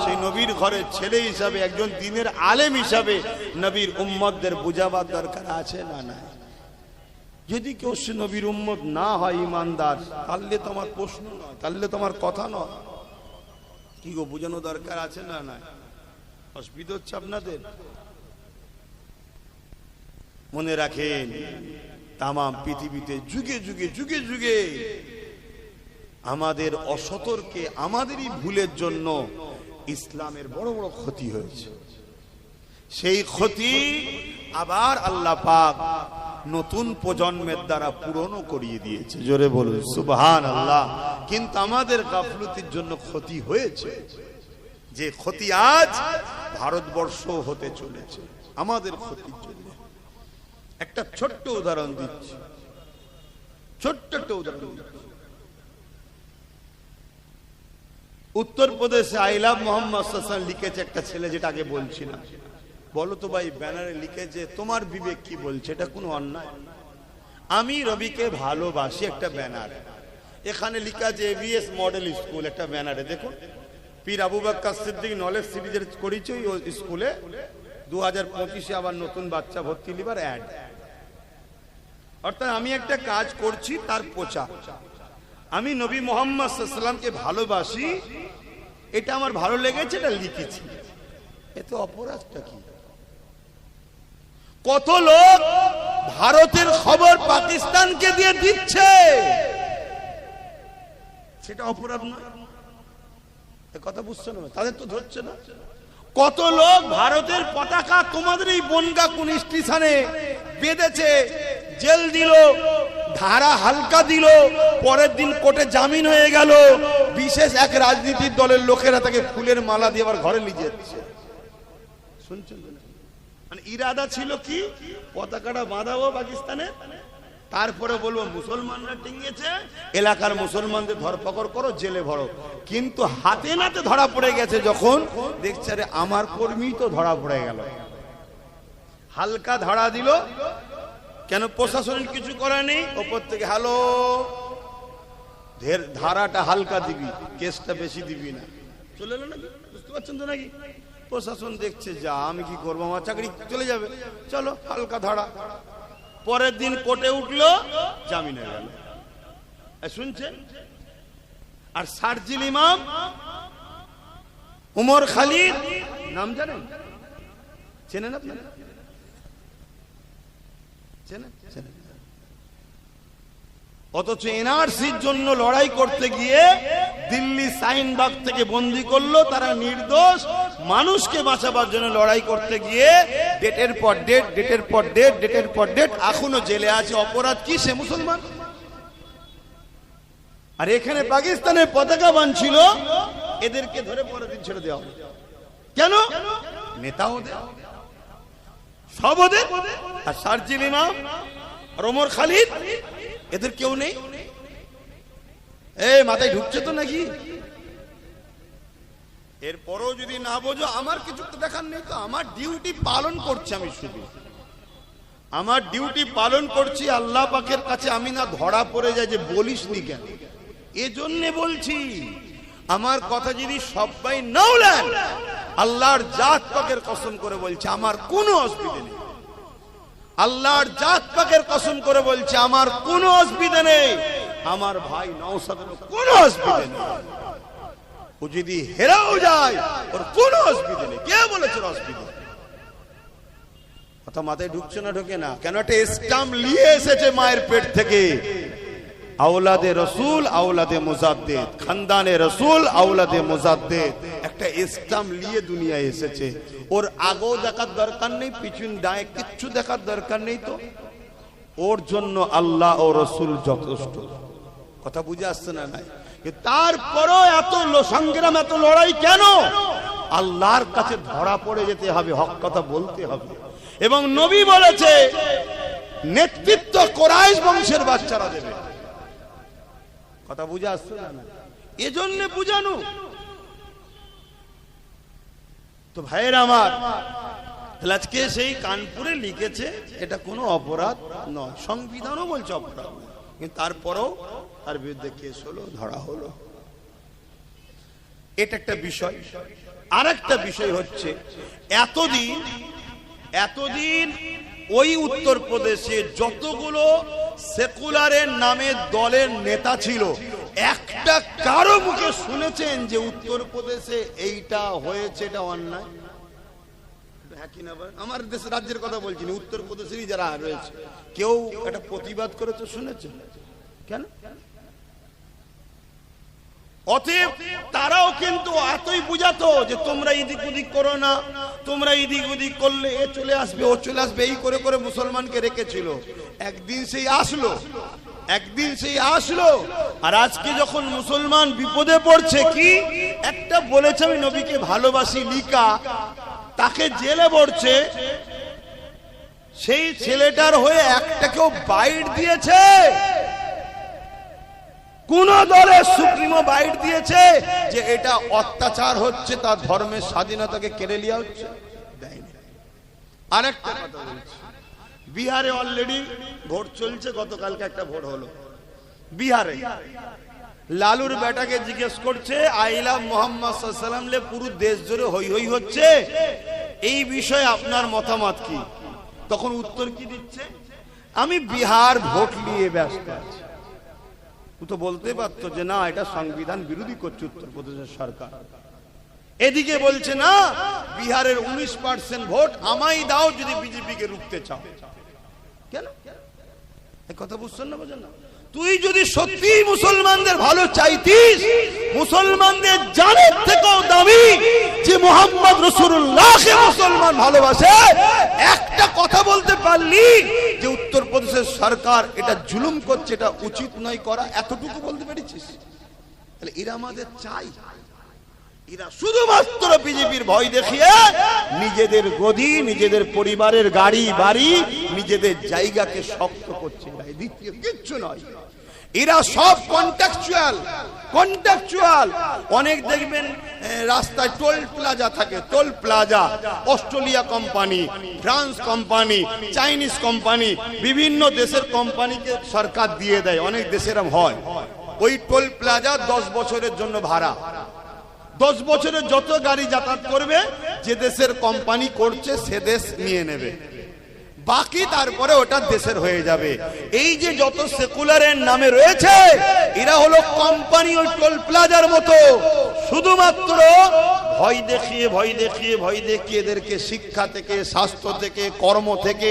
সেই নবীর ঘরের ছেলে হিসাবে, একজন দ্বীনের আলেম হিসাবে নবীর উম্মতদের বুঝাবার দরকার আছে না নাই? যদি কেউ সে নবীর উম্মত না হয় ইমানদার, তাহলে তোমার প্রশ্ন নয়, তাহলে তোমার কথা নয়। কি গো, বুঝানো দরকার আছে না নাই? অসুবিধা হচ্ছে আপনাদের? মনে রাখেন, তামাম পৃথিবীতে যুগে যুগে যুগে যুগে আমাদের অসতর্কে, আমাদেরই ভুলের জন্য ইসলামের বড় বড় ক্ষতি হয়েছে। সেই ক্ষতি আবার আল্লাহ পাক নতুন প্রজন্মের দ্বারা পূরণ করিয়ে দিয়েছে। জোরে বলুন সুবহানাল্লাহ। কিন্তু আমাদের গাফলতির জন্য ক্ষতি হয়েছে, যে ক্ষতি আজ ভারতবর্ষ হতে চলেছে আমাদের ক্ষতির জন্য। একটা ছোট্ট উদাহরণ দিচ্ছি, ছোট্ট একটা উদাহরণ দিচ্ছি। উত্তরপ্রদেশে আই লাভ মোহাম্মদ লিখেছে একটা ছেলে, যেটা আগে বলছিলাম। বলো তো ভাই, ব্যানারে লিখেছে তোমার বিবেক কি বলছে, এটা কোনো অন্যায়? আমি রবিকে ভালোবাসি, একটা ব্যানার। এখানে লিখা আছে এভিএস মডেল স্কুল, একটা ব্যানারে দেখুন। পীর আবু বকর সিদ্দিক নলেজ সিরিজের করেছে ওই স্কুলে 2025-এ আবার নতুন বাচ্চা ভর্তি লিবার অ্যাড। অর্থাৎ আমি একটা কাজ করছি, তার প্রচার। আমি নবী মুহাম্মদ সাল্লাল্লাহু আলাইহি ওয়াসাল্লামকে ভালোবাসি, এটা আমার ভালো লেগেছে, এটা লিখেছি। এতে অপরাধটা কি? কত লোক ভারতের খবর পাকিস্তানকে দিয়ে দিচ্ছে, সেটা অপরাধ নয়? কথা বুঝছো না? তাদের তো ধরছে না। কত লোক ভারতের পতাকা তোমাদের এই বনগা কোন স্টেশনে বেঁধেছে, জেল দিল, ধারা হালকা দিল, পরের দিন কোর্টে জামিন হয়ে গেল, বিশেষ এক রাজনীতির দলের লোকেরা তাকে ফুলের মালা দিয়ে আবার ঘরে নিয়ে যাচ্ছে। শুনছেন? মানে ইরাদা ছিল কি, পতাকাটা বাঁধাবো পাকিস্তানে, তারপরে বলবো মুসলমানরা টিঙ্গেছে, এলাকার মুসলমানদের ধরপকড় করো, জেলে ভরো। কিন্তু হাতে নাতে ধরা পড়ে গেছে যখন, দেখছে আরে আমার কর্মী তো ধরা পড়ে গেল। হালকা ধরা দিল কেন? প্রশাসনের কিছু করা নেই, ওপর থেকে হ্যালো, ধারাটা হালকা দিবি, কেসটা বেশি দিবি না, চলে এলো নাকি? বুঝতে পারছেন তো নাকি? প্রশাসন দেখছে, যা আমি কি করবো, আমার চাকরি চলে যাবে, চলো হালকা ধারা। পরের দিন কোর্টে উঠলো, জামিন হয়ে গেল। শুনছেন? আর শারজিল ইমাম উমর খালিদ নাম জানেন? চেনেন আপনারা? চেনেন? অথচ এনআরসির জন্য লড়াই করতে গিয়ে দিল্লি শাহিনবাগ থেকে বন্দী করলো, তারা নির্দোষ। মানুষকে বাঁচাবার জন্য লড়াই করতে গিয়ে ডেটের পর ডেট, ডেটের পর ডেট, ডেটের পর ডেট, এখনো জেলে আছে। অপরাধ কি? সে মুসলমান। আর এখানে পাকিস্তানের পতাকা বানছিল, এদেরকে ধরে পরের দিন ছেড়ে দেওয়া হবে। কেন? নেতা ওদের, সব ওদের। আর শারজিল ইমাম আর ওমর খালিদ, এদের কেউ নেই। এই মাথায় ঢুকছে তো নাকি? এরপরও যদি না বোঝো, আমার কিছু তো দেখার নেই। তো আমার ডিউটি পালন করছি, আমি শুধু আমার ডিউটি পালন করছি। আল্লাহ পাকের কাছে আমি না ধরা পড়ে যায় যে বলিস নি কেন, এজন্য বলছি। আমার কথা যদি সবাই নাও নেন, আল্লাহর জাত পাকের কসম করে বলছে আমার কোনো অসুবিধা নেই। আল্লাহর জাত পাকের কসম করে বলছে আমার কোনো অসুবিধা নেই। আমার ভাই নওশাদের কোনো অসুবিধা নেই। ও যদি হেরাও যায়, ওর কোনো অসুবিধা নেই। কে বলেছে অসুবিধা? কথা মাথায় ঢুকছে না? ঢোকে না কেন? একটা স্টাম্প নিয়ে এসেছে মায়ের পেট থেকে, আওলাদে রসুল আওলাদে মুজাদ্দেদ, খানদানে রসুল আওলাদে মুজাদ্দেদ। একটা স্টাম্প নিয়ে দুনিয়ায় এসেছে। ওর আগেও দেখার দরকার নেই, পিছন ডায়ে কিচ্ছু দেখার দরকার নেই। তো ওর জন্য আল্লাহ ও রসুল যথেষ্ট। কথা বুঝে আসছে না? নাই। তারপরও এত সংগ্রাম, এত লড়াই কেন? আল্লাহর কাছে ধরা পড়ে যেতে হবে, হক কথা বলতে হবে। এবং নবী বলেছে নেতৃত্ব কুরাইশ বংশের বাচ্চারা দেবে। কথা বুঝে আসছে না? এজন্য বুঝানো। তো ভাইয়ের আমার, আজকে সেই কানপুরে লিখেছে এটা কোনো অপরাধ নয়, সংবিধানও বলছে অপরাধ, কিন্তু তারপরেও তার বিরুদ্ধে কেস হলো, ধরা হলো। এটা একটা বিষয়। আর একটা বিষয় হচ্ছে, এতদিন ওই উত্তরপ্রদেশে যতগুলো সেকুলারের নামে দলের নেতা ছিল, একটা কারো মুখে শুনেছেন যে উত্তরপ্রদেশে এইটা হয়েছে, এটা অন্যায়? আমার দেশ রাজ্যের কথা বলছি না, উত্তরপ্রদেশেরই যারা রয়েছে, কেউ একটা প্রতিবাদ করেছে শুনেছে? কেন? অতএব তারাও কিন্তু এতই বুঝাতো যে তোমরা এদিক ওদিক করো না, তোমরা এদিক ওদিক করলে এ চলে আসবে, ও চলে আসবে, এই করে করে মুসলমানকে রেখেছিল। একদিন সেই আসলো, আর আজকে যখন মুসলমান বিপদে পড়ছে, কি একটা বলেছে আমি নবীকে ভালোবাসি লিকা, তাকে জেলে পড়ছে, সেই ছেলেটার হয়ে একটা কেউ বাইট দিয়েছে? কোন দলের সুপ্রিমো বাইট দিয়েছে যে এটা অত্যাচার হচ্ছে, তার ধর্মের স্বাধীনতাকে কেড়ে নেওয়া হচ্ছে? দেয়নি। আরেকটা কথা বলছি, বিহারে অলরেডি ভোট চলছে, গতকালকে একটা ভোট হলো বিহারে। লালুর বেটাকে জিজ্ঞেস করছে আই লাভ মোহাম্মদ সাল্লাল্লাহু আলাইহি ওয়াসাল্লাম লে পুরো দেশ জুড়ে হই হই হচ্ছে, এই বিষয়ে আপনার মতামত কি? তখন উত্তর কি দিচ্ছে? আমি বিহার ভোট নিয়ে ব্যস্ত আছি। ও তো বলতে পারতো যে না, এটা সংবিধান বিরোধী করছে উত্তরপ্রদেশের সরকার। এদিকে বলছে না, বিহারের 19% ভোট আমায় দাও যদি বিজেপিকে রুখতে চাও। কেন? এই কথা বুঝছেন না, বোঝেন না? তুই যদি সত্যি মুসলমানদের ভালো চাইতিস, মুসলমানদের জানের থেকেও দামি যে মুহাম্মদ রাসূলুল্লাহকে মুসলমান ভালোবাসে, একটা কথা বলতে পারলি যে উত্তরপ্রদেশের সরকার এটা জুলুম করছে, এটা উচিত নয় করা, এতটুকু বলতে পেরেছিস? তাহলে এরা আমাদের চাই, এরা শুধুমাত্র বিজেপির ভয় দেখিয়ে নিজেদের গদি, নিজেদের পরিবারের গাড়ি বাড়ি, নিজেদের জায়গাকে শক্ত করছে, দ্বিতীয় কিচ্ছু নয়। এরা সব কন্ট্রাকচুয়াল। অনেক দেখবেন রাস্তায় টোল প্লাজা থাকে, toll plaza Australia company, France company, Chinese company, বিভিন্ন দেশের কোম্পানিকে সরকার দিয়ে দেয়। অনেক দেশের হয় ওই টোল প্লাজা 10 বছরের জন্য ভাড়া, 10 বছরে যত গাড়ি যাতায়াত করবে, যে দেশের কোম্পানি করছে সে দেশ নিয়ে নেবে, বাকি তারপরে ওটা দেশের হয়ে যাবে। এই যে যত সেকুলারের নামে রয়েছে, এরা হলো কোম্পানি ওই টোল প্লাজার মতো, শুধুমাত্র ভয় দেখিয়ে এদেরকে শিক্ষা থেকে, স্বাস্থ্য থেকে, কর্ম থেকে,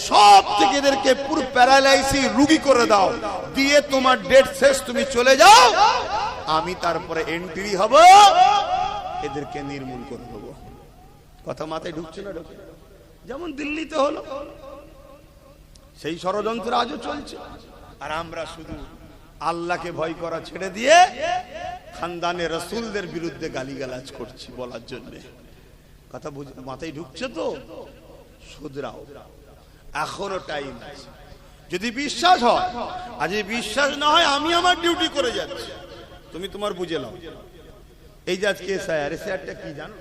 সব থেকে এদেরকে পুরো প্যারালাইসিস রোগী করে দাও, দিয়ে তোমার ডেট শেষ, তুমি চলে যাও, আমি তারপরে এন্ট্রি হব, এদেরকে নির্মূল করে দেবো। কথা মাথায় ঢুকছে না? যেমন দিল্লিতে হলো, সেই ষড়যন্ত্র আজও চলছে। আর আমরা শুধু আল্লাহকে ভয় করা ছেড়ে দিয়ে খানদানে রাসূলদের বিরুদ্ধে গালিগালাজ করছি বলার জন্য। কথা মাথায় ঢুকছে তো? শুধরাও, এখনো টাইম আছে। যদি বিশ্বাস হয়, আর যদি বিশ্বাস না হয়, আমি আমার ডিউটি করে যাচ্ছি, তুমি তোমার বুঝে নাও। এই যে আজকে এসআইআরটা কি জানো?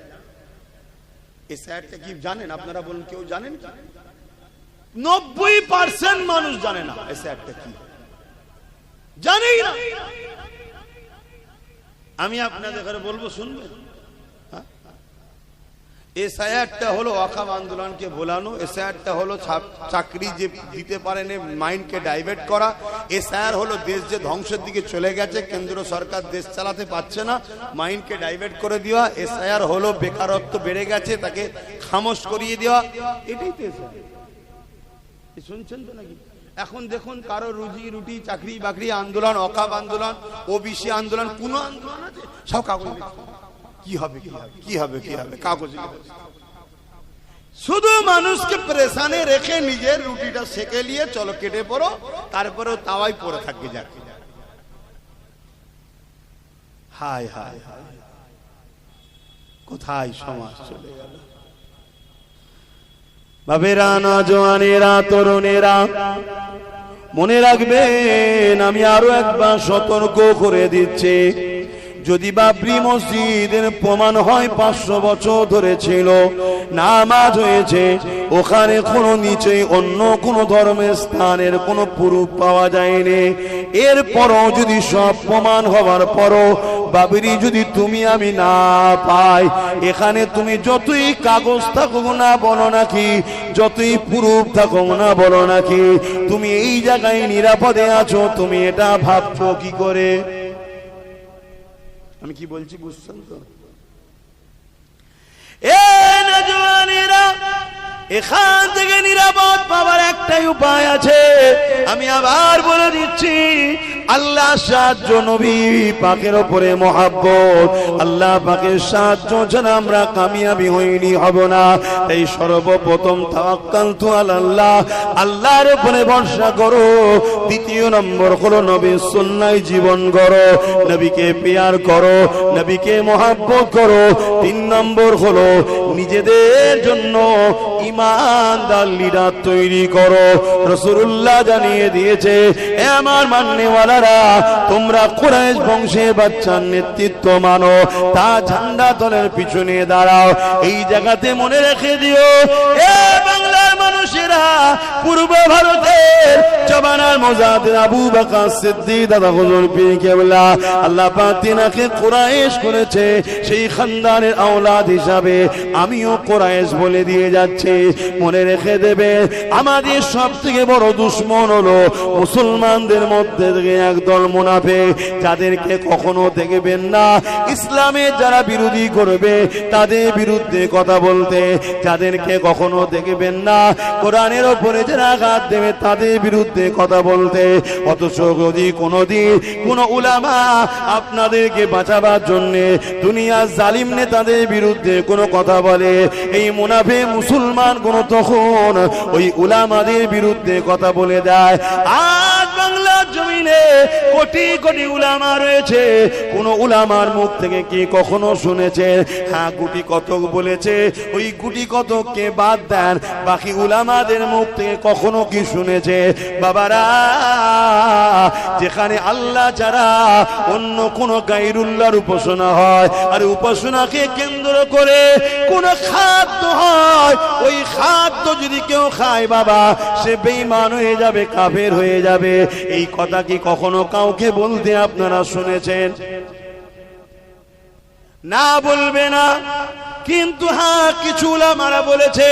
এসআইআরটা কি জানেন আপনারা? বলুন, কেউ জানেন কি? 90% মানুষ জানে না এসআইআরটা কি, জানেই না। আমি আপনাদের ঘরে বলবো, শুনবেন? এসআইআরটা হলো ওয়াকফ আন্দোলনকে ভোলানো, এসআইআরটা হলো চাকরি যে দিতে পারেন মাইন্ডকে ডাইভার্ট করা, এসআইআর হলো দেশ যে ধ্বংসের দিকে চলে গেছে, কেন্দ্র সরকার দেশ চালাতে পারছে না, মাইন্ডকে ডাইভার্ট করে দেওয়া। এসআইআর হলো বেকারত্ব বেড়ে গেছে, তাকে খামোশ করিয়ে দেওয়া। এটাই তো এসআইআর। শুনছেন তো নাকি? এখন দেখুন, কারো রুজি রুটি, চাকরি বাকরি আন্দোলন, ওয়াকফ আন্দোলন, ওবিসি আন্দোলন, কোন আন্দোলন আছে? সব কাগজ কি হবে কাগজ। শুধু মানুষকে প্রেসানে রেখে নিজের রুটিটা সেকে নিয়ে চলো কেটে পড়ো, তারপরেও তাওয়াই পড়ে থাকবে যাকে। হায় হায় হায়, কোথায় সমাজ চলে গেল? বাবেরা, নওজওয়ানেরা, তরুণেরা, মনে রাখবেন, আমি আরো একবার সতর্ক করে দিচ্ছি, যদি বাবরি মসজিদের প্রমাণ হয় 500 বছর ধরে ছিল, নামাজ হয়েছে, ওখানে কোনো নিচেই অন্য কোনো ধর্মের স্থানের কোনো প্রুফ পাওয়া যায়নি, এরপরও যদি সব প্রমাণ হওয়ার পরও বাবরি যদি তুমি আমি না পাই, এখানে তুমি যতই কাগজ থাকুক না বলো নাকি, যতই প্রুফ থাকুক না বলো নাকি, তুমি এই জায়গায় নিরাপদে আছো, তুমি এটা ভাবছো কি করে? আমি কি বলছি বুঝছেন তো? এখান থেকে নিরাপদ পাওয়ার একটাই উপায় আছে, আমি আবার বলে দিচ্ছি, আল্লাহ সাহায্য, নবী পাকের উপরে মহাব্বত, আল্লাহ পাকের সাহায্য ছাড়া আমরা কামিয়াবি হইনি, হব না। তাই সর্বপ্রথম তাওয়াক্কালতু আলাল্লাহ, আল্লাহর উপরে ভরসা করো। দ্বিতীয় নম্বর হলো নবীর সুন্নায় জীবন গড়ো, নবীকে প্যার করো, নবীকে মহাব্বত করো। 3 নম্বর হলো নিজেদের জন্য ইমানদার লিডার তৈরি করো। রাসূলুল্লাহ জানিয়ে দিয়েছে, এ আমার মাননেওয়ালারা, তোমরা কুরাইশ বংশের বাচ্চার নেতৃত্ব মানো, তা ঝান্ডা দলের পিছনে দাঁড়াও। এই জায়গাতে মনে রেখে দিও, এ বাংলার মানুষেরা, পূর্ব ভারতের জবানার মুজাহিদ আবু বকর সিদ্দিক দাদা হুজুর পীর কেবলা, আল্লাহ পাক তিনাকে কুরাইশ করেছে, সেই খানদানের আওলাদ হিসাবে আমিও কুরাইশ বলে দিয়ে যাচ্ছি। মনে রেখে দেবে, আমাদের সব থেকে বড় দুশমন হলো মুসলমানদের মধ্যে থেকে একদল মুনাফিক, যাদেরকে কখনো দেখবেন না ইসলামের যারা বিরোধী করবে তাদের বিরুদ্ধে কথা বলতে, যাদেরকে কখনো দেখবেন না কোরআনের উপরে যারা আঘাত দেবে তাদের বিরুদ্ধে কথা বলতে। অথচ যদি কোনোদিন কোন উলামা আপনাদেরকে বাঁচাবার জন্য দুনিয়ার জালিম নেতাদের বিরুদ্ধে কোনো কথা বলে, এই মুনাফিক মুসলমান কোন তখন ওই উলামাদের বিরুদ্ধে কথা বলে দেয়। আজ বাংলার জমিনে কোটি কোটি উলামা রয়েছে, কোন উলামার মুখ থেকে কি কখনো শুনেছে? হ্যাঁ, গুটি কতক বলেছে, ওই গুটি কতককে বাদ দেন, বাকি উলামাদের মুখ থেকে কখনো কি শুনেছে? বাবারা, যেখানে আল্লাহ ছাড়া অন্য কোন গায়রুল্লাহর উপাসনা হয়, আর উপাসনাকে কেন্দ্র করে কোন খাদ্য হয়, ওই খাদ্য যদি কেউ খায় বাবা, সে বেঈমান হয়ে যাবে, কাফের হয়ে যাবে। এই কথা কি কখনো কাউকে বলতে আপনারা শুনেছেন? না, বলবে না। কিন্তু হ্যাঁ, কিছু উলামারা বলেছে,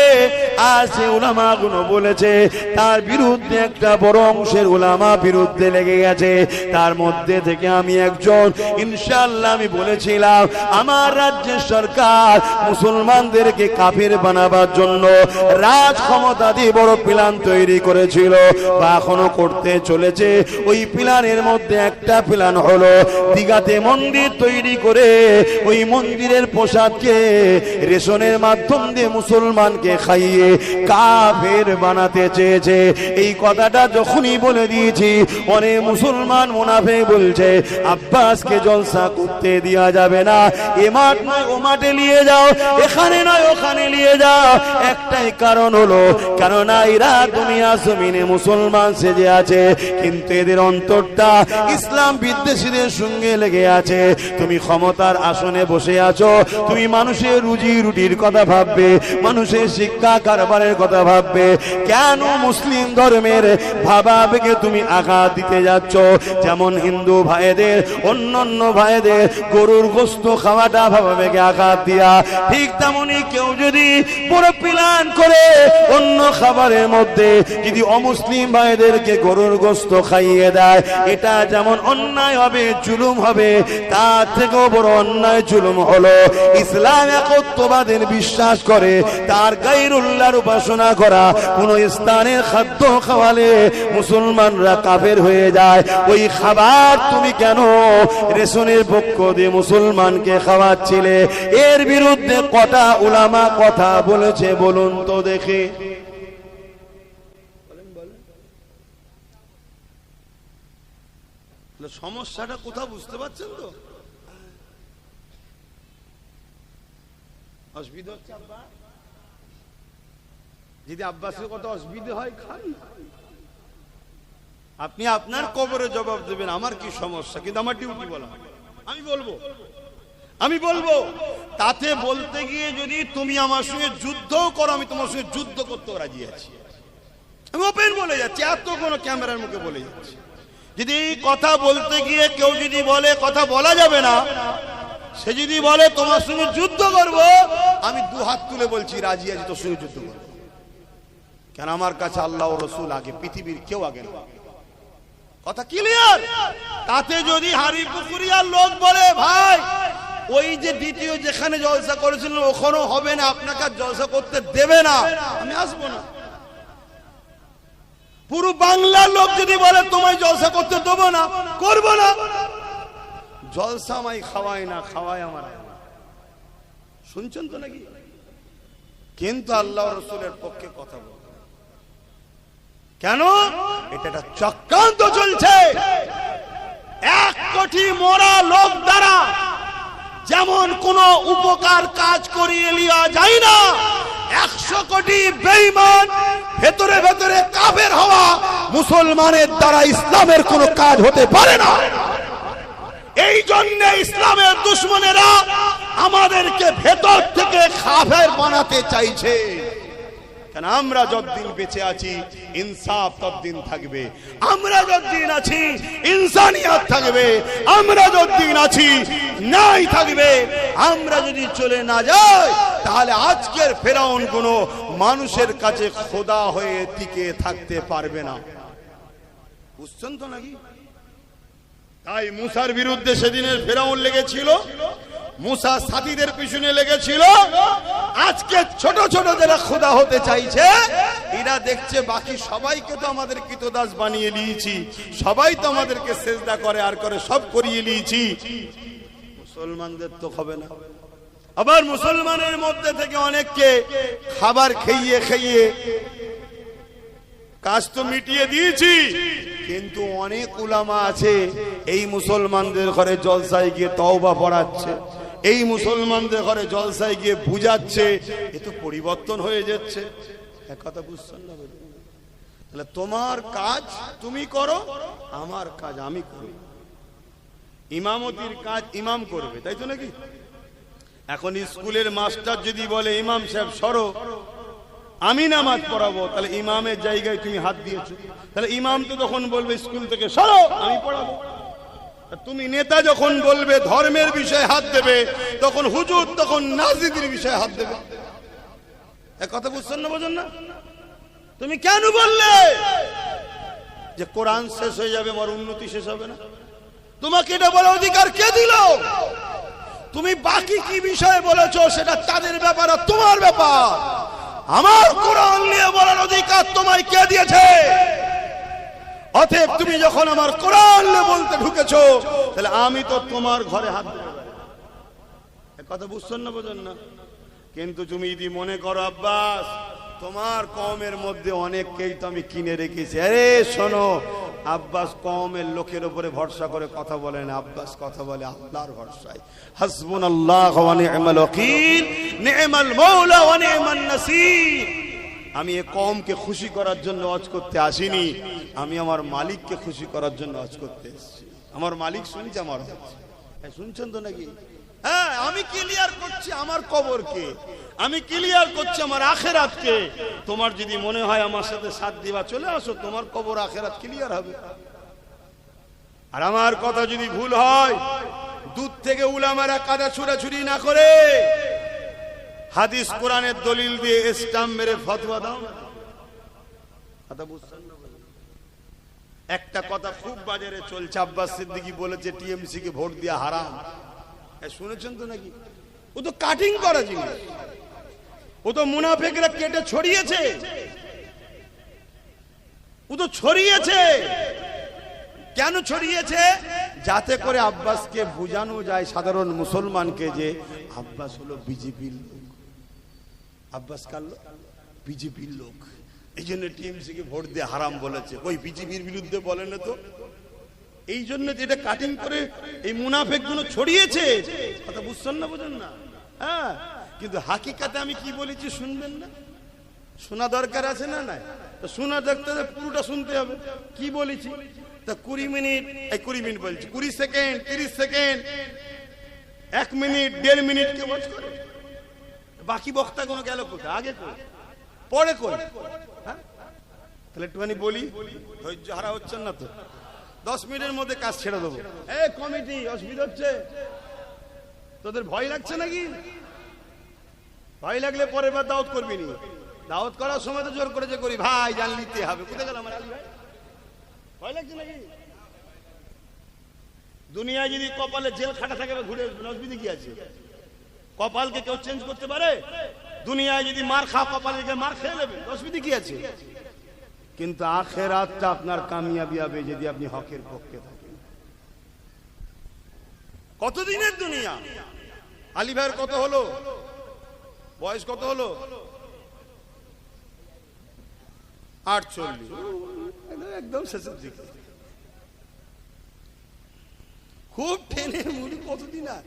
আর সে উলামাগুলো বলেছে, তার বিরুদ্ধে একটা বড় অংশের উলামা বিরুদ্ধে লেগে গেছে। তার মধ্যে থেকে আমি একজন, ইনশাআল্লাহ আমি বলেছিলাম, আমার রাজ্যের সরকার মুসলমানদেরকে কাফির বানাবার জন্য রাজ ক্ষমতা দিয়ে বড় প্ল্যান তৈরি করেছিল, বা এখনো করতে চলেছে। ওই প্ল্যানের মধ্যে একটা প্ল্যান হলো দিঘাতে মন্দির তৈরি করে ওই মন্দিরের প্রসাদকে রেশনের মাধ্যম দিয়ে মুসলমানকে খাইয়ে কাফের বানাতে চেয়েছে। এই কথাটা যখনই বলে দিয়েছি, অনেক মুসলমান মুনাফিক বলছে, আব্বাসকে জলসা করতে দেওয়া যাবে না, এ মাঠ নয় ও মাঠে নিয়ে যাও, এখানে নয় ওখানে নিয়ে যাও। একটাই কারণ হলো, কেননা এরা দুনিয়া জমিনে মুসলমান সেজে আছে, কিন্তু এদের অন্তরটা ইসলাম বিদ্বেষীদের সঙ্গে লেগে আছে। তুমি ক্ষমতার আসনে বসে আছো, তুমি মানুষের রুজি রুটির কথা ভাববে, মানুষের শিক্ষা কারবারের কথা ভাববে, কেন মুসলিম ধর্মের ভাবাবেগে তুমি আঘাত দিতে যাচ্ছ? যেমন হিন্দু ভাইদের, অন্যান্য ভাইদের গরুর গোশত খাওয়াটা ভাবাবেগে আঘাত দিয়া, ঠিক তেমনি কেউ যদি পুরো প্ল্যান করে অন্য খাবারের মধ্যে যদি অমুসলিম ভাইদেরকে গরুর গোশত খাইয়ে দেয়, এটা যেমন অন্যায় হবে, জুলুম হবে, তার থেকেও বড় অন্যায় জুলুম হলো ইসলাম একত্ববাদের বিশ্বাস করে তার গায়রুল্লাহর উপাসনা করা। কোন স্থানের খাদ্য খাওয়ালে মুসলমানরা কাফের হয়ে যায়, ওই খাবার তুমি কেন রেশনের পক্ষ দিয়ে মুসলমানকে খাওয়াচ্ছিলে? এর বিরুদ্ধে কটা উলামা কথা বলেছে বলুন তো দেখে। সমস্যাটা কোথাও বুঝতে পারছেন তো? অসুবিধা হচ্ছে আব্বা? যদি আব্বাসের কথা অসুবিধা হয়, খান, আপনি আপনার কবরে জবাব দেবেন, আমার কি সমস্যা, কিন্তু আমার ডিউটি বলা। আমি বলবো তাতে বলতে গিয়ে যদি তুমি আমার সঙ্গে যুদ্ধও করো, আমি তোমার সঙ্গে যুদ্ধ করতেও রাজি আছি। আমি ওপেন বলে যাচ্ছি, এত কোনো ক্যামেরার মুখে বলে যাচ্ছি। যদি কথা বলতে গিয়ে কেউ যদি বলে কথা বলা যাবে না, সে যদি বলে তোমার সঙ্গে যুদ্ধ করব, আমি দু হাত তুলে বলছি রাজি আছি তোর সঙ্গে যুদ্ধ করবো। কেন আমার কাছে আল্লাহ ও রসুল আগে, পৃথিবীর কেউ আগে না। কথা ক্লিয়ার? তাতে যদি হারি পুকুরিয়ার লোক বলে ভাই ওই যে দ্বিতীয় যেখানে জলসা করেছিলেন ওখানেও হবে না, আপনাকে জলসা করতে দেবে না, আমি আসবো না। পুরো বাংলার লোক যদি বলে তোমায় জলসা করতে দেবো না, করবো না। জলসা আমায় খাওয়ায় না, খাওয়ায় আমার। শুনছেন তো নাকি? কিন্তু আল্লাহ রসুলের পক্ষে কথা বল। কেন? এটা একটা চক্রান্ত চলছে। 1 কোটি মরা লোক দ্বারা যেমন কোন উপকার কাজ করিয়ে লিয়া যায় না, 100 কোটি বেঈমান ভেতরে ভেতরে কাফের হওয়া মুসলমানের দ্বারা ইসলামের কোন কাজ হতে পারে না। এই জন্য ইসলামের দুশমনেরা আমাদেরকে ভেতর থেকে কাফের বানাতে চাইছে। কেন? আমরা যতদিন বেঁচে আছি ইনসাফ ততদিন থাকবে, আমরা যতদিন আছি ইনসানিয়ত থাকবে, আমরা যতদিন আছি ন্যায় থাকবে। আমরা যদি চলে না যাই তাহলে আজকের ফেরাউন কোনো মানুষের কাছে খোদা হয়ে টিকে থাকতে পারবে না। বুঝছেন তো নাকি? তাই মুসার বিরুদ্ধে সেদিনের ফেরাউন লেগেছিল, মুসা সাথীদের পিছনে লেগেছিল। আজকে ছোট ছোট যারা খোদা হতে চাইছে এরা দেখছে বাকি সবাইকে তো আমাদের কৃতদাস বানিয়ে নিয়েছি, সবাই তো আমাদেরকে সেজদা করে আর করে, সব করিয়ে নিয়েছি, মুসলমানদের তো হবে না। আবার মুসলমানের মধ্যে থেকে অনেককে খাবার খাইয়ে খাইয়ে কাজ তো মিটিয়ে দিয়েছি, কিন্তু অনেক উলামা আছে এই মুসলমানদের ঘরে জলসায় গিয়ে তওবা পড়াচ্ছে, এই মুসলমানদের ঘরে জলসায় গিয়ে বুঝাচ্ছে। এ তো পরিবর্তন হয়ে যাচ্ছে। এক কথা বুঝছেন না? তাহলে তোমার কাজ তুমি করো, আমার কাজ আমি করি। ইমামতির কাজ ইমাম করবে, তাই তো নাকি? এখন স্কুলের মাস্টার যদি বলে ইমাম সাহেব সরো, আমি নামাজ পড়াবো, তাহলে ইমামের জায়গায় তুমি হাত দিয়েছো, তাহলে ইমাম তো তখন বলবে স্কুল থেকে সরো, আমি পড়াবো। তুমি নেতা যখন বলবে ধর্মের বিষয়ে হাত দেবে, তখন হুজুর তখন নাজিদের বিষয়ে হাত দেবে। এক কথা বুঝছেন না? বোঝেন না? তুমি কেন বললে যে কোরআন শেষ হয়ে যাবে, আমার উন্নতি শেষ হবে না? তোমাকে এটা বলার অধিকার কে দিল? তুমি বাকি কি বিষয়ে বলেছো সেটা তাদের ব্যাপার, আর তোমার ব্যাপার। আমার কোরআন নিয়ে বলার অধিকার তোমায় কে দিয়েছে? অতএব তুমি যখন আমার কোরআন নিয়ে বলতে ঢুকেছো, তাহলে আমি তো তোমার ঘরে হাত দেব। কথা বুঝছেন না? বোঝেন না? কিন্তু তুমি যদি মনে করো আব্বাস তোমার কওমের মধ্যে অনেককেই তো আমি কিনে রেখেছি, আরে শোনো, আব্বাস কওমের লোকের উপরে ভরসা করে কথা বলে না, আব্বাস কথা বলে আল্লাহর ভরসায়। হাসবুনাল্লাহু ওয়া নি'মাল ওয়াকিল, নি'মাল মাওলা ওয়া নি'মান নাসির। আমি এই কওমকে খুশি করার জন্য ওয়াজ করতে আসিনি, আমি আমার মালিককে খুশি করার জন্য ওয়াজ করতে এসেছি। আমার মালিক শুনছে আমার ওয়াজ, শুনছেন তো নাকি? হ্যাঁ, আমি ক্লিয়ার করছি আমার কবরকে, আমি ক্লিয়ার করছি আমার আখেরাতকে। তোমার যদি মনে হয় আমার সাথে সাথ দিবা, চলে আসো, তোমার কবর আখেরাত ক্লিয়ার হবে। আর আমার কথা যদি ভুল হয়, দূর থেকে উলামারা কাদা ছুড়াছুরি না করে হাদিস কোরআনের দলিল দিয়ে স্টাম্প মেরে ফতোয়া দাও না। কথা বুঝছেন না? একটা কথা খুব বাজারে চলছে, আব্বাস সিদ্দিকী বলেছে টিএমসি কে ভোট দেওয়া হারাম। শুনেছেন তো নাকি? ও তো কাটিং করা জিনিস, ও তো মুনাফিকরা কেটে ছড়িয়েছে, ও তো ছড়িয়েছে। কেন ছড়িয়েছে? যাতে করে আব্বাসকে বোঝানো যায় সাধারণ মুসলমানকে যে আব্বাস হলো বিজেপির লোক। আব্বাস কার লোক? বিজেপির লোক। এই জন্য টিএমসি কে ভোট দিয়ে হারাম বলেছে। ওই বিজেপির বিরুদ্ধে বলে না তো, এই জন্য এটা কাটিং করে এই মুনাফিক গুলো ছড়িয়েছে। কথা বুঝছেন না? বোঝেন না? হ্যাঁ, কিন্তু হাকিকাতে আমি কি বলেছি শুনবেন না? শোনা দরকার আছে না? নাই তো শোনা দেখতে পুরোটা শুনতে হবে। কি বলেছি? তা 20 মিনিট, এই 20 মিনিট বলছি, 20 সেকেন্ড, 30 সেকেন্ড, 1 মিনিট, 1.5 মিনিট কে ওয়াচ করে? বাকি বক্তা কোনো গেল কোথায়? আগে কই, পরে কই? হ্যাঁ, তাহলে একটুখানি বলি, ধৈর্য হারা হচ্ছেন না তো? 10 মিনিটের মধ্যে কাজ ছেড়ে দেবো। এই কমিটি, অসুবিধা হচ্ছে? তোদের ভয় লাগছে নাকি? ভয় লাগলে পরের বার দাওয়াত করবি নি। দাওয়াত করার সময় তো জোর করে যে করি, ভাই জান নিতে হবে। কোথায় গেল আমার আলী ভাই? ভয় লাগছে নাকি? দুনিয়ায় যদি কপালে জেল খাটা থাকে ঘুরে অসুবিধা কি আছে? কপালকে কেউ চেঞ্জ করতে পারে? দুনিয়ায় যদি মার খাওয়া কপালে মার খেয়ে নেবেন, অসুবিধা কি আছে? কিন্তু আখিরাতটা আপনার কামিয়াবি হবে যদি আপনি হকের পক্ষে থাকেন। কতদিনের দুনিয়া? আলী ভাইয়ের কত হলো? বয়স কত হলো? 48, একদম শেষের দিকে। খুব টেনে মুড়ি কতদিন আর?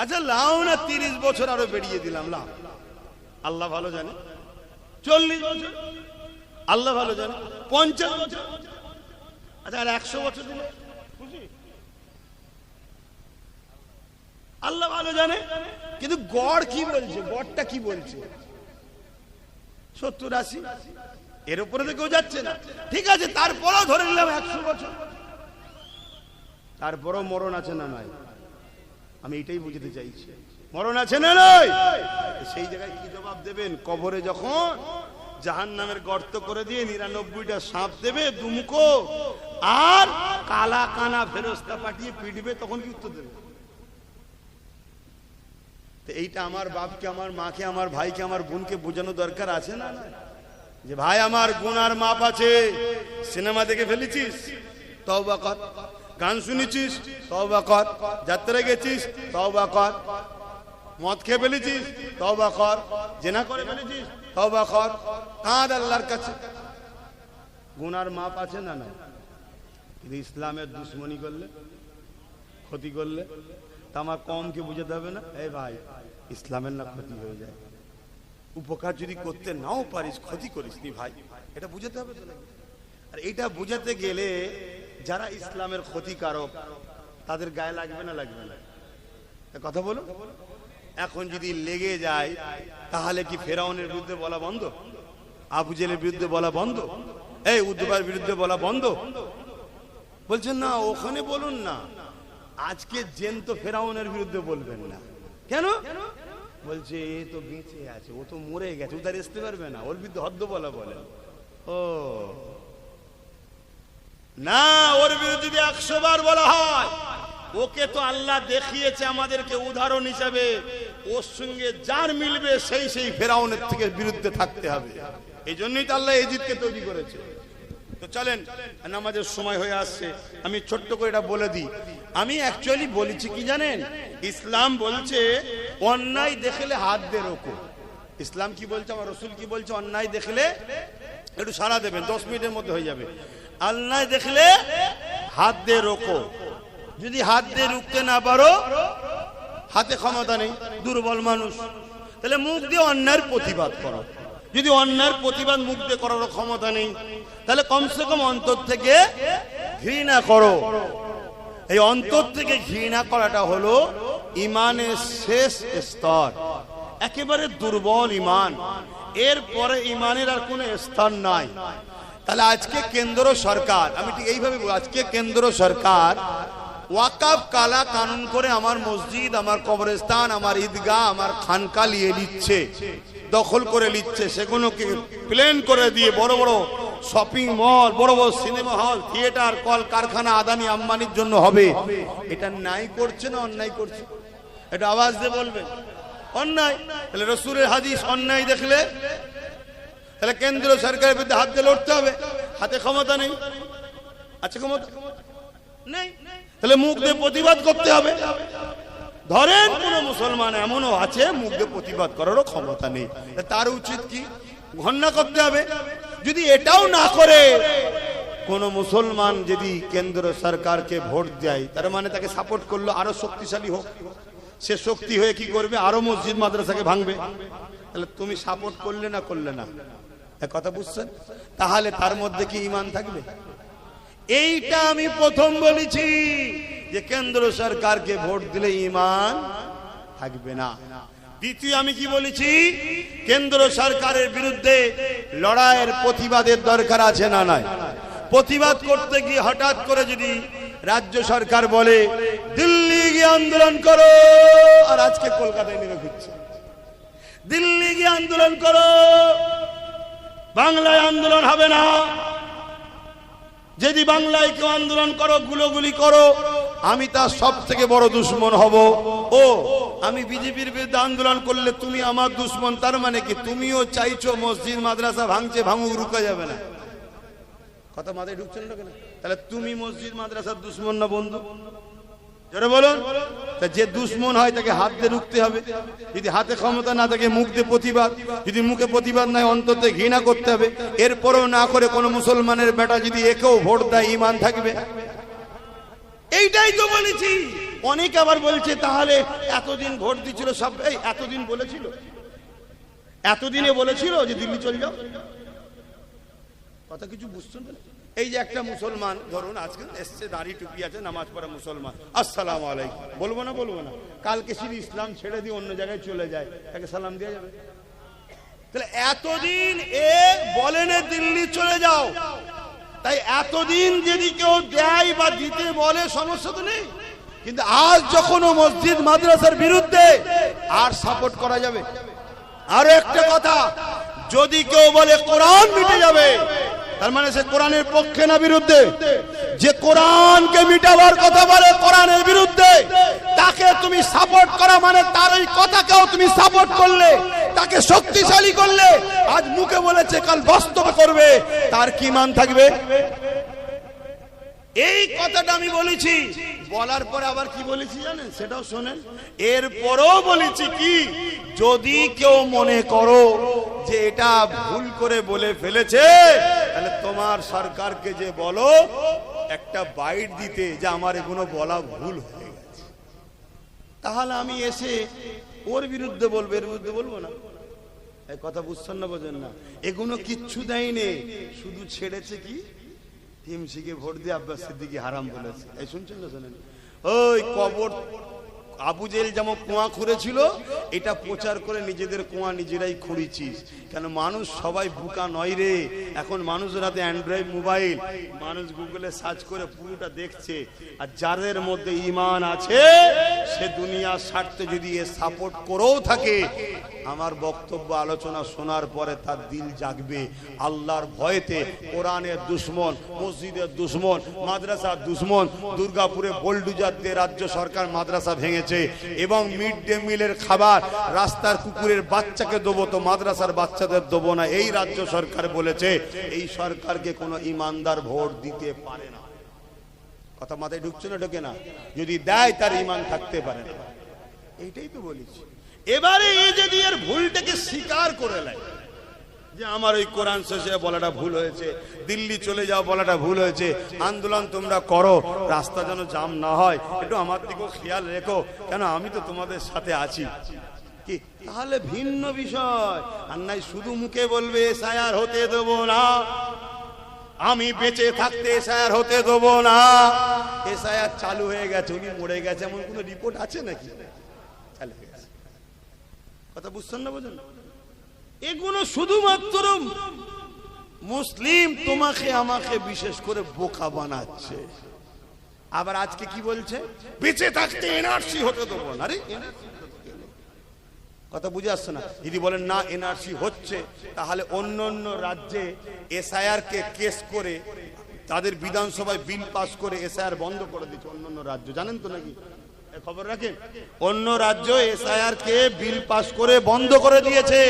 আচ্ছা লাও না 30 বছর আরো বেরিয়ে দিলাম, লাও, আল্লাহ ভালো জানে। 40 বছর, আল্লাহ ভালো জানে। 50 বছর, আচ্ছা আর 100 বছর দিলে খুশি? আল্লাহ ভালো জানে। কিন্তু গড় কি বলছে? গড়টা কি বলছে? 70, 80, এর উপরে তো কেউ যাচ্ছে না। ঠিক আছে, তারপরেও ধরে নিলাম 100 বছর। তারপরেও মরণ আছে না নাই? আমি এটাই বুঝতে চাইছি, মরণ আছে না নাই? সেই জায়গায় কি জবাব দেবেন? কবরে যখন জাহান্নামের গর্ত করে দিয়ে 99টা সাপ দেবে দুমুখো, আর কালা কানা ফেরেশতা পাঠিয়ে পিটবে, তখন কি উত্তর দেবে? এইটা আমার বাপকে, আমার মাকে, আমার ভাইকে, আমার বোনকে বোঝানো দরকার আছে না? যে ভাই আমার গুনার মাপ আছে। সিনেমা দেখে ফেলেছিস, তওবা কর। গান শুনেছিস, তওবা কর। যাত্রা গেছিস, তওবা কর। মদ খেয়ে ফেলেছিস, তওবা কর। জেনা করে ফেলেছিস, তওবা কর। কাঁদ আল্লাহর কাছে। গুনার মাপ আছে না? না। কিন্তু ইসলামের দুশ্মনী করলে, ক্ষতি করলে, তা আমার কমকে বুঝাতে হবে না? এই ভাই, ইসলামের না ক্ষতি হয়ে যায়। উপকার যদি করতে নাও পারিস, ক্ষতি করিস নি ভাই, এটা বুঝাতে হবে তো। আর এটা বুঝাতে গেলে যারা ইসলামের ক্ষতিকারক তাদের গায়ে লাগবে না? লাগবে না? কথা বলো। এখন যদি লেগে যায়, তাহলে কি ফেরাউনের বিরুদ্ধে বলা বন্ধ? আবু জেলের বিরুদ্ধে বলা বন্ধ? এই উদ্বার বিরুদ্ধে বলা বন্ধ? বলছেন না, ওখানে বলুন না। আজকে জেন তো ফেরাউনের বিরুদ্ধে বলবেন না কেন? বলছে এ তো বেঁচে আছে, ও তো মরে গেছে, ও তার আসতে পারবে না, ওর বিরুদ্ধে হদ্দ বলা বলে। ও না, ওর বিরুদ্ধে যদি 100 বার বলা হয়, ওকে তো আল্লাহ দেখিয়েছে আমাদেরকে উদাহরণ হিসাবে, ওর সঙ্গে যার মিলবে সেই ফেরাউনের থেকে বিরুদ্ধে থাকতে হবে। এই জন্যই তো আল্লাহ ইজিদকে তৈরি করেছে। তো চলেন, নামাজের সময় হয়ে আসছে, আমি ছোট্ট করে এটা বলে দিই। আমি অ্যাকচুয়ালি বলেছি কি জানেন, ইসলাম বলছে অন্যায় দেখলে হাত দিয়ে রোকো। ইসলাম কি বলছে, আমার রসুল কি বলছে? অন্যায় দেখলে একটু সাড়া দেবেন, 10 মিনিটের মধ্যে হয়ে যাবে। অন্যায় দেখলে হাত দিয়ে রোকো। যদি হাত দিয়ে রুখতে না পারো, হাতে ক্ষমতা নেই, দুর্বল মানুষ, তাহলে মুখ দিয়ে অন্যায়ের প্রতিবাদ করো। যদি অন্যায়ের প্রতিবাদ মুখ দিয়ে করার ক্ষমতা নেই, তাহলে কমসে কম অন্তর থেকে ঘৃণা করো। এই অন্তর থেকে ঘৃণা করাটা হলো ইমানের শেষ স্তর, একেবারে দুর্বল ইমান। এরপরে ইমানের আর কোনো স্তর নাই। তাহলে আজকে কেন্দ্র সরকার, আমি ঠিক এইভাবে বলবো, আজকে কেন্দ্র সরকার ওয়াকফ কালা কানুন করে আমার মসজিদ, আমার কবরস্থান, আমার ঈদগাহ, আমার খানকা নিয়ে নিচ্ছে, দখল করে নিচ্ছে। সেগুলোকে প্লেন করে দিয়ে বড় বড় শপিং মল, বড় বড় সিনেমা হল, থিয়েটার, কল কারখানা আদানি আম্বানির জন্য হবে। এটা ন্যায় করছে না অন্যায় করছে? এটা আওয়াজ দিয়ে বলবে অন্যায়। তাহলে রাসূলের হাদিস, অন্যায় দেখলে তাহলে কেন্দ্র সরকারের বিরুদ্ধে হাত দিয়ে লড়তে হবে। হাতে ক্ষমতা নেই, আছে ক্ষমতা নেই, তাহলে মুখ দিয়ে প্রতিবাদ করতে হবে। ধরেন কোন মুসলমান এমনও আছে মুখ দিয়ে প্রতিবাদ করারও ক্ষমতা নেই, তার উচিত কি? ঘন্না করতে হবে। যদি এটাও না করে কোন মুসলমান যদি কেন্দ্র সরকারকে ভোট দেয়, তার মানে তাকে সাপোর্ট করলো, আরো শক্তিশালী হোক। সে শক্তি হয়ে কি করবে? আরো মসজিদ মাদ্রাসাকে ভাঙবে। তাহলে তুমি সাপোর্ট করলে না করলে না? কথা বুঝছেন? তাহলে তার মধ্যে কি ঈমান থাকবে? এইটা আমি প্রথম বলেছি যে কেন্দ্র সরকারকে ভোট দিলে ঈমান থাকবে না। দ্বিতীয় আমি কি বলেছি, কেন্দ্র সরকারের বিরুদ্ধে লড়াইয়ের প্রতিবাদের দরকার আছে না নাই? প্রতিবাদ করতে গিয়ে হঠাৎ করে যদি রাজ্য সরকার বলে দিল্লি গিয়ে আন্দোলন করো, আর আজকে কলকাতায় নেমে ঘুরছে, দিল্লি গিয়ে আন্দোলন করো, বাংলায় আন্দোলন হবে না, যদি বাংলায় কেউ আন্দোলন করো গুলোগুলি করো আমি তার সব থেকে বড় দুশ্মন হব। ও আমি বিজেপির বিরুদ্ধে আন্দোলন করলে তুমি আমার দুশ্মন, তার মানে কি তুমিও চাইছো মসজিদ মাদ্রাসা ভাঙছে, ভাঙুক, রুকা যাবে না। কথা মাথায় ঢুকছে না কেন? তাহলে তুমি মসজিদ মাদ্রাসার দুশ্মন না বন্ধু? জোরে বলুন। তা যে দুশ্মন হয় তাকে হাত দিয়ে রুখতে হবে, যদি হাতে ক্ষমতা না থাকে মুখ দিয়ে প্রতিবাদ, যদি মুখে প্রতিবাদ নাই অন্তত ঘৃণা করতে হবে। এরপরেও না করে কোন মুসলমানের বেটা যদি একেও ভোট দেয় ঈমান থাকবে? এইটাই তো বলেছি। অনেক আবার বলছে তাহলে এতদিন ভোট দিচ্ছিল সব, এই এতদিন বলেছিল, এতদিনে বলেছিল যে দিল্লি চলে যাও। কথা কিছু বুঝছেন না? এই যে একটা মুসলমান ধরুন আজকে এসছে, দাড়ি টুপি আছে, নামাজ পড়া মুসলমান, আসসালামু আলাইকুম বলবো না? বলবো না? কালকে শুধু ইসলাম ছেড়ে দিয়ে অন্য জায়গায় চলে যায়, তাকে সালাম দেওয়া যাবে? তাহলে এতদিন এ বলেন দিল্লি চলে যাও, তাই এতদিন যদি কেউ দেয় বা দিতে বলে সমস্যা তো নেই, কিন্তু আজ যখন ও মসজিদ মাদ্রাসার বিরুদ্ধে আর সাপোর্ট করা যাবে? আরো একটা কথা, যদি কেউ বলে কোরআন মিটে যাবে, তার মানে সে কোরআনের পক্ষে না বিরুদ্ধে? যে কোরআনকে মিটাবার কথা বলে কোরআনের বিরুদ্ধে, তাকে তুমি সাপোর্ট করা মানে তার ওই কথাকেও তুমি সাপোর্ট করলে, তাকে শক্তিশালী করলে। আজ মুখে বলেছে কাল বাস্তবে করবে, তার কি মান থাকবে? এই কথাটা আমি বলেছি। বলার পরে আবার কি বলেছি জানেন? সেটাও শোনেন। এরপরও বলেছি কি, যদি কেউ মনে করো যে এটা ভুল করে বলে ফেলেছে, তাহলে তোমার সরকারকে যে বলো একটা বাইট দিতে যে আমার এগুলো বলা ভুল হয়ে গেছে, তাহলে আমি এসে ওর বিরুদ্ধে বলবো, এর বিরুদ্ধে বলবো না। এই কথা বুঝছেন না? বোঝেন না? এগুলো কিচ্ছু দেয়নি, শুধু ছেড়েছে কি টিএমসিকে ভোট দিয়ে আব্বাস সিদ্দিকী হারাম বলেছে। এই শুনছেন না? শোনেন। ওই কবর আবু জেল যেমন কুয়া খুঁড়েছিল, এটা প্রচার করে নিজেদের কুয়া নিজেরাই খুঁড়েছিস। কেন মানুষ সবাই বোকা নয় রে। এখন মানুষের হাতে অ্যান্ড্রয়েড মোবাইল, মানুষ গুগলে সার্চ করে পুরোটা দেখছে। আর যাদের মধ্যে ঈমান আছে সে দুনিয়ার স্বার্থে যদি এ সাপোর্ট করেও থাকে, আমার বক্তব্য আলোচনা শোনার পরে তার দিল জাগবে আল্লাহর ভয়েতে। কোরআনের দুশ্মন, মসজিদের দুশ্মন, মাদ্রাসার দুশ্মন। দুর্গাপুরে বোলডুজার দিয়ে রাজ্য সরকার মাদ্রাসা ভেঙেছে এবং মিড ডে মিলের খাবার রাস্তার কুকুরের বাচ্চাকে দেবো তো মাদ্রাসার বাচ্চাদের দেবো না, এই রাজ্য সরকার বলেছে। এই সরকারকে কোনো ইমানদার ভোট দিতে পারে না। কথা মাথায় ঢুকছে না? ঢোকে না? যদি দেয় তার ঈমান থাকতে পারে না। এইটাই তো বলেছি। এবারে এই যদি এর ভুলটাকে স্বীকার করে নেয় যে আমার ওই কোরআন শেষে বলাটা ভুল হয়েছে, দিল্লি চলে যাও বলাটা ভুল হয়েছে, আন্দোলন তোমরা করো, রাস্তা যেন জাম না হয়, একটু আমার দিকেও খেয়াল রেখো, কেন আমি তো তোমাদের সাথে আছি, কি তাহলে ভিন্ন বিষয়। আর নাই শুধু মুখে বলবে এসআইআর হতে দেবো না, আমি বেঁচে থাকতে এসআইআর হতে দেবো না। এসআইআর চালু হয়ে গেছে, উনি মরে গেছে এমন কোন রিপোর্ট আছে নাকি? চালু হয়ে গেছে। কথা বুঝছেন না? বোঝেন? এগুলো শুধুমাত্র মুসলিম তোমাকে আমাকে বিশেষ করে বোকা বানাচ্ছে। আবার আজকে কি বলছে? বেঁচে থাকতে এনআরসি হতে দেবো না। আরে কথা বুঝে আসছে না? যদি বলেন না এনআরসি হচ্ছে, তাহলে অন্য অন্য রাজ্যে এসআইআর কে কেস করে তাদের বিধানসভায় বিল পাস করে এসআইআর বন্ধ করে দিচ্ছে অন্য অন্য রাজ্য, জানেন তো নাকি? খবর রাখেন? অন্য রাজ্য এসআইআর কে বিল পাস করে বন্ধ করে দিয়েছে,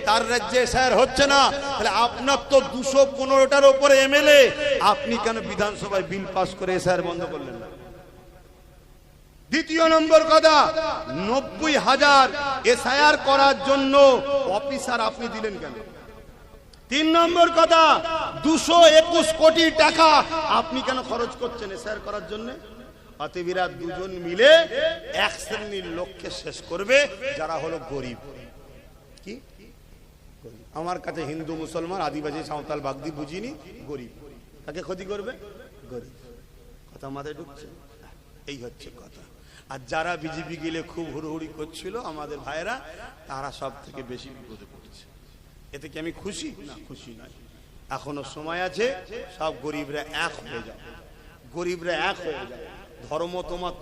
তার রাজ্যে এসআইআর হচ্ছে না। তাহলে আপনার তো 215টার উপরে এমএলএ, আপনি কেন বিধানসভায় বিল পাস করে এসআইআর বন্ধ করলেন না? দ্বিতীয় নম্বর কথা, 90,000 এসআইআর করার জন্য অফিসার আপনি দিলেন কেন? 3 নম্বর কথা, 221 কোটি টাকা আপনি কেন খরচ করছেন এসআইআর করার জন্য? অতএবরা দুজন মিলে এক শ্রেণীর লোককে শেষ করবে যারা হলো গরিব। কি আমার কাছে হিন্দু মুসলমান আদিবাসী সাঁওতাল বাগদি বুঝিনি, গরিব। কাকে ক্ষতি করবে? গরিব। কথা মাথায় ঢুকছে? এই হচ্ছে কথা। আর যারা বিজেপি গেলে খুব হুড়োহুড়ি করছিল আমাদের ভাইয়েরা, তারা সব থেকে বেশি বিপদে পড়ছে। এতে কি আমি খুশি? না, খুশি নয়। এখনো সময় আছে, সব গরিবরা এক হয়ে যাও, গরিবরা এক হয়ে যাও। ধর্ম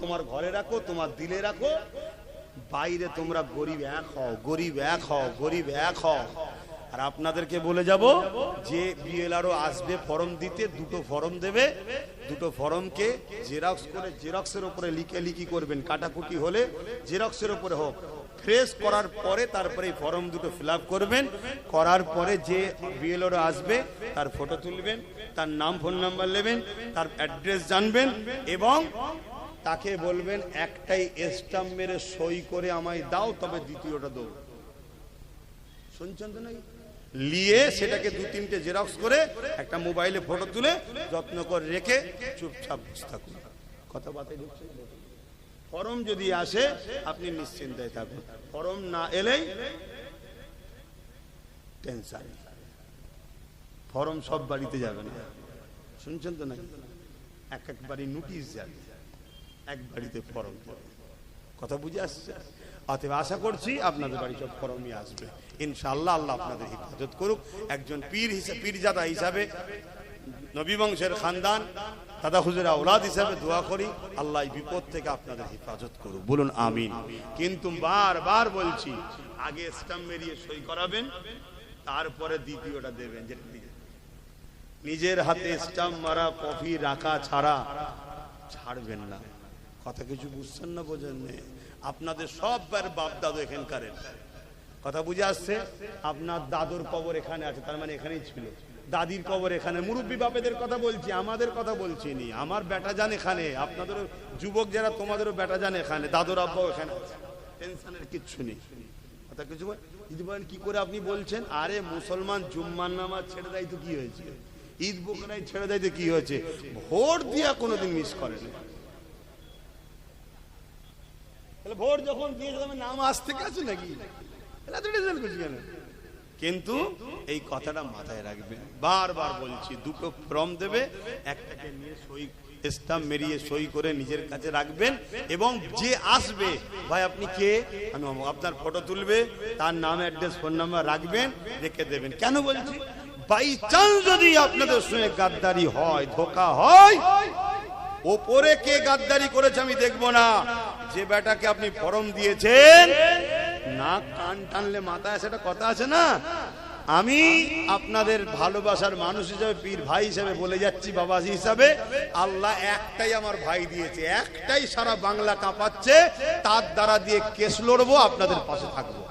তোমার ঘরে রাখো, তোমার দিলে রাখো, বাইরে তোমরা গরিব এক হও, গরিব এক হও, গরিব এক হও। আর আপনাদেরকে বলে যাব, যে বিএলআরও আসবে ফর্ম দিতে, দুটো ফর্ম দেবে, দুটো ফর্মকে জেরক্স করে, জেরক্সের উপরে লিখি করবেন, কাটাকুটি হলে জেরক্সের উপরে হোক, ফ্রেশ করার পরে তারপরে এই ফর্ম দুটো ফিল আপ করবেন। করার পরে যে বিএলআরও আসবে তার ফটো তুলবেন, তার নাম ফোন নাম্বার নেবেন, তার অ্যাড্রেস জানবেন এবং তাকে বলবেন একটাই স্ট্যাম্প মেরে সই করে আমায় দাও, তবে দ্বিতীয়টা দেবো। শুনছেন তো? নাই লিয়ে সেটাকে 2-3টে জেরক্স করে একটা মোবাইলে ফটো তুলে যত্ন করে রেখে চুপচাপ বসে থাকুন। কথা বাতাই ঢুকছে? ফর্ম যদি আসে আপনি নিশ্চিন্তায় থাকুন, ফর্ম না এলেই টেনশন। ফর্ম সব বাড়িতে যাবে না, শুনছেন তো? নাকি এক এক বাড়ি নোটিশ যাবে, এক বাড়িতে ফর্ম। কথা বুঝে আসছে? অতএব আশা করছি আপনাদের বাড়ি সব ফর্মই আসবে ইনশাআল্লাহ। আল্লাহ আপনাদের হেফাজত করুক। একজন পীর হিসেবে, পীরজাদা হিসাবে, নবী বংশের খানদান, দাদা হুজুরের আওলাদ হিসাবে দোয়া করি আল্লাহ এই বিপদ থেকে আপনাদের হেফাজত করুক। বলুন আমিন। কিন্তু বারবার বলছি, আগে স্ট্যাম্প মেরিয়ে সই করাবেন, তারপরে দ্বিতীয়টা দেবেন। নিজের হাতে স্ট্যাম্প মারা কপি রাখা ছাড়া ছাড়বেন না। কথা কিছু বুঝছেন না? বোঝেন না? আপনাদের সব বাপ দাদু এখানকার, কথা বুঝে আসছে? আপনার দাদুর কবর এখানে আছে, তার মানে এখানেই ছিল। দাদির কবর এখানে। মুরব্বী বাপেদের কথা বলছি, আমাদের কথা বলছি নি। আমার বেটা যান এখানে, আপনাদেরও যুবক যারা, তোমাদেরও বেটা যান এখানে, দাদুর আব্বাও এখানে আছে। টেনশনের কিচ্ছু নেই। কথা কিছু যদি বলেন কি করে আপনি বলছেন, আরে মুসলমান জুম্মার নামাজ ছেড়ে দেয় তো কি হয়েছে? ঈদ বকরাই ছেড়ে দেয় তো কি হয়েছে? ভোট দিয়া কোনোদিন মিস করেন। ভোট যখন দিয়েছে নাম আসতে গেছে নাকি? কিন্তু এই কথাটা মাথায় রাখবেন, বারবার বলছি, দুটো ফর্ম দেবে, একটাকে নিয়ে সই, স্ট্যাম্প মেরিয়ে সই করে নিজের কাছে রাখবেন এবং যে আসবে, ভাই আপনি কে, আমি আপনার ফটো তুলবে, তার নাম, অ্যাড্রেস, ফোন নাম্বার রাখবেন, রেখে দেবেন। কেন বলছি? বাই চান্স যদি আপনাদের সঙ্গে গাদ্দারি হয়, ধোঁকা হয়, ওপরে কে গাদ্দারি করেছে আমি দেখবো না। যে বেটাকে আপনি ফর্ম দিয়েছেন, না কান টানলে মাথায় সেটা কথা আছে না। আমি আপনাদের ভালোবাসার মানুষ হিসেবে, পীর ভাই হিসেবে বলে যাচ্ছি, বাবাজি হিসাবে, আল্লাহ একটাই আমার ভাই দিয়েছে, একটাই সারা বাংলা কাঁপাচ্ছে, তার দ্বারা দিয়ে কেস লড়বো, আপনাদের পাশে থাকবো।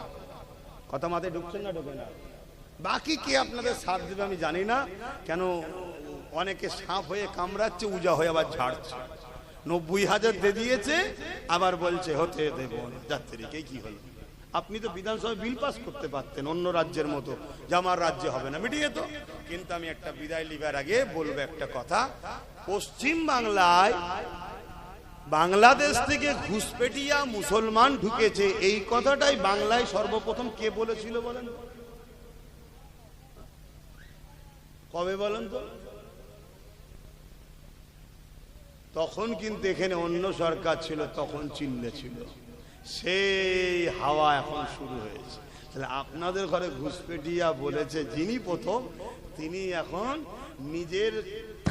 কথা মাথায় ঢুকছেন না? ঢোকে না? বাকি কে আপনাদের সাথ দেবে আমি জানি না। কেন অনেকে সাপ হয়ে কামড়াচ্ছে, উজা হয়ে আবার ঝাড়ছে। 90,000 দিয়ে দিয়েছে, আবার বলছে হতে দেব যাত্রীকে। কি হলো? আপনি তো বিধানসভায় বিল পাস করতে পারতেন অন্য রাজ্যের মতো, যে আমার রাজ্যে হবে না, মিটিয়ে তো। কিন্তু আমি একটা বিদায় লিবার আগে বলবো একটা কথা। পশ্চিম বাংলায় বাংলাদেশ থেকে ঘুষপেটিয়া মুসলমান ঢুকেছে, এই কথাটাই বাংলায় সর্বপ্রথম কে বলেছিল বলেন? কবে বলেন তো? তখন কিন্তু এখানে অন্য সরকার ছিল, তখন চিল্লে ছিল। সেই হাওয়া এখন শুরু হয়েছে। তাহলে আপনাদের ঘরে ঘুষপেটিয়া বলেছে যিনি প্রথম, তিনি এখন নিজের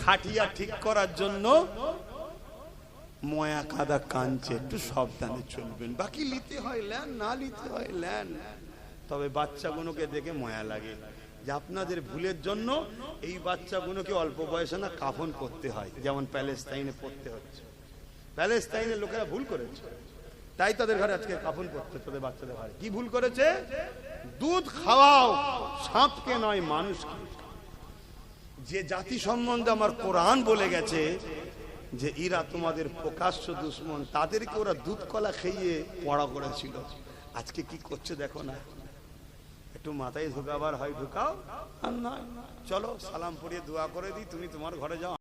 খাটিয়া ঠিক করার জন্য ময়া কাদা কাঁদছে। একটু সাবধানে চলবেন। বাকি নিতে হয় ল্যান, না নিতে হয় ল্যান। তবে বাচ্চাগুলোকে দেখে ময়া লাগে যে আপনাদের ভুলের জন্য এই বাচ্চাগুলোকে অল্প বয়সে না কাফন করতে হয়, যেমন প্যালেস্তাইনে পড়তে হচ্ছে। প্যালেস্তাইনের লোকেরা ভুল করেছে, তাই তাদের ঘরে আজকে কাফন করতে। তোদের বাচ্চাদের ঘরে কি ভুল করেছে? দুধ খাওয়াও, সাপকে নয় মানুষকে। যে জাতি সম্বন্ধে আমার কোরআন বলে গেছে যে এরা তোমাদের প্রকাশ্য দুশ্মন, তাদেরকে ওরা দুধ কলা খেয়ে পড়া করেছিল। আজকে কি করছে দেখো না। একটু মাথায় ঢুকাবার হয় ঢুকাও, আর নয় চলো সালাম পড়িয়ে দোয়া করে দিই, তুমি তোমার ঘরে যাও।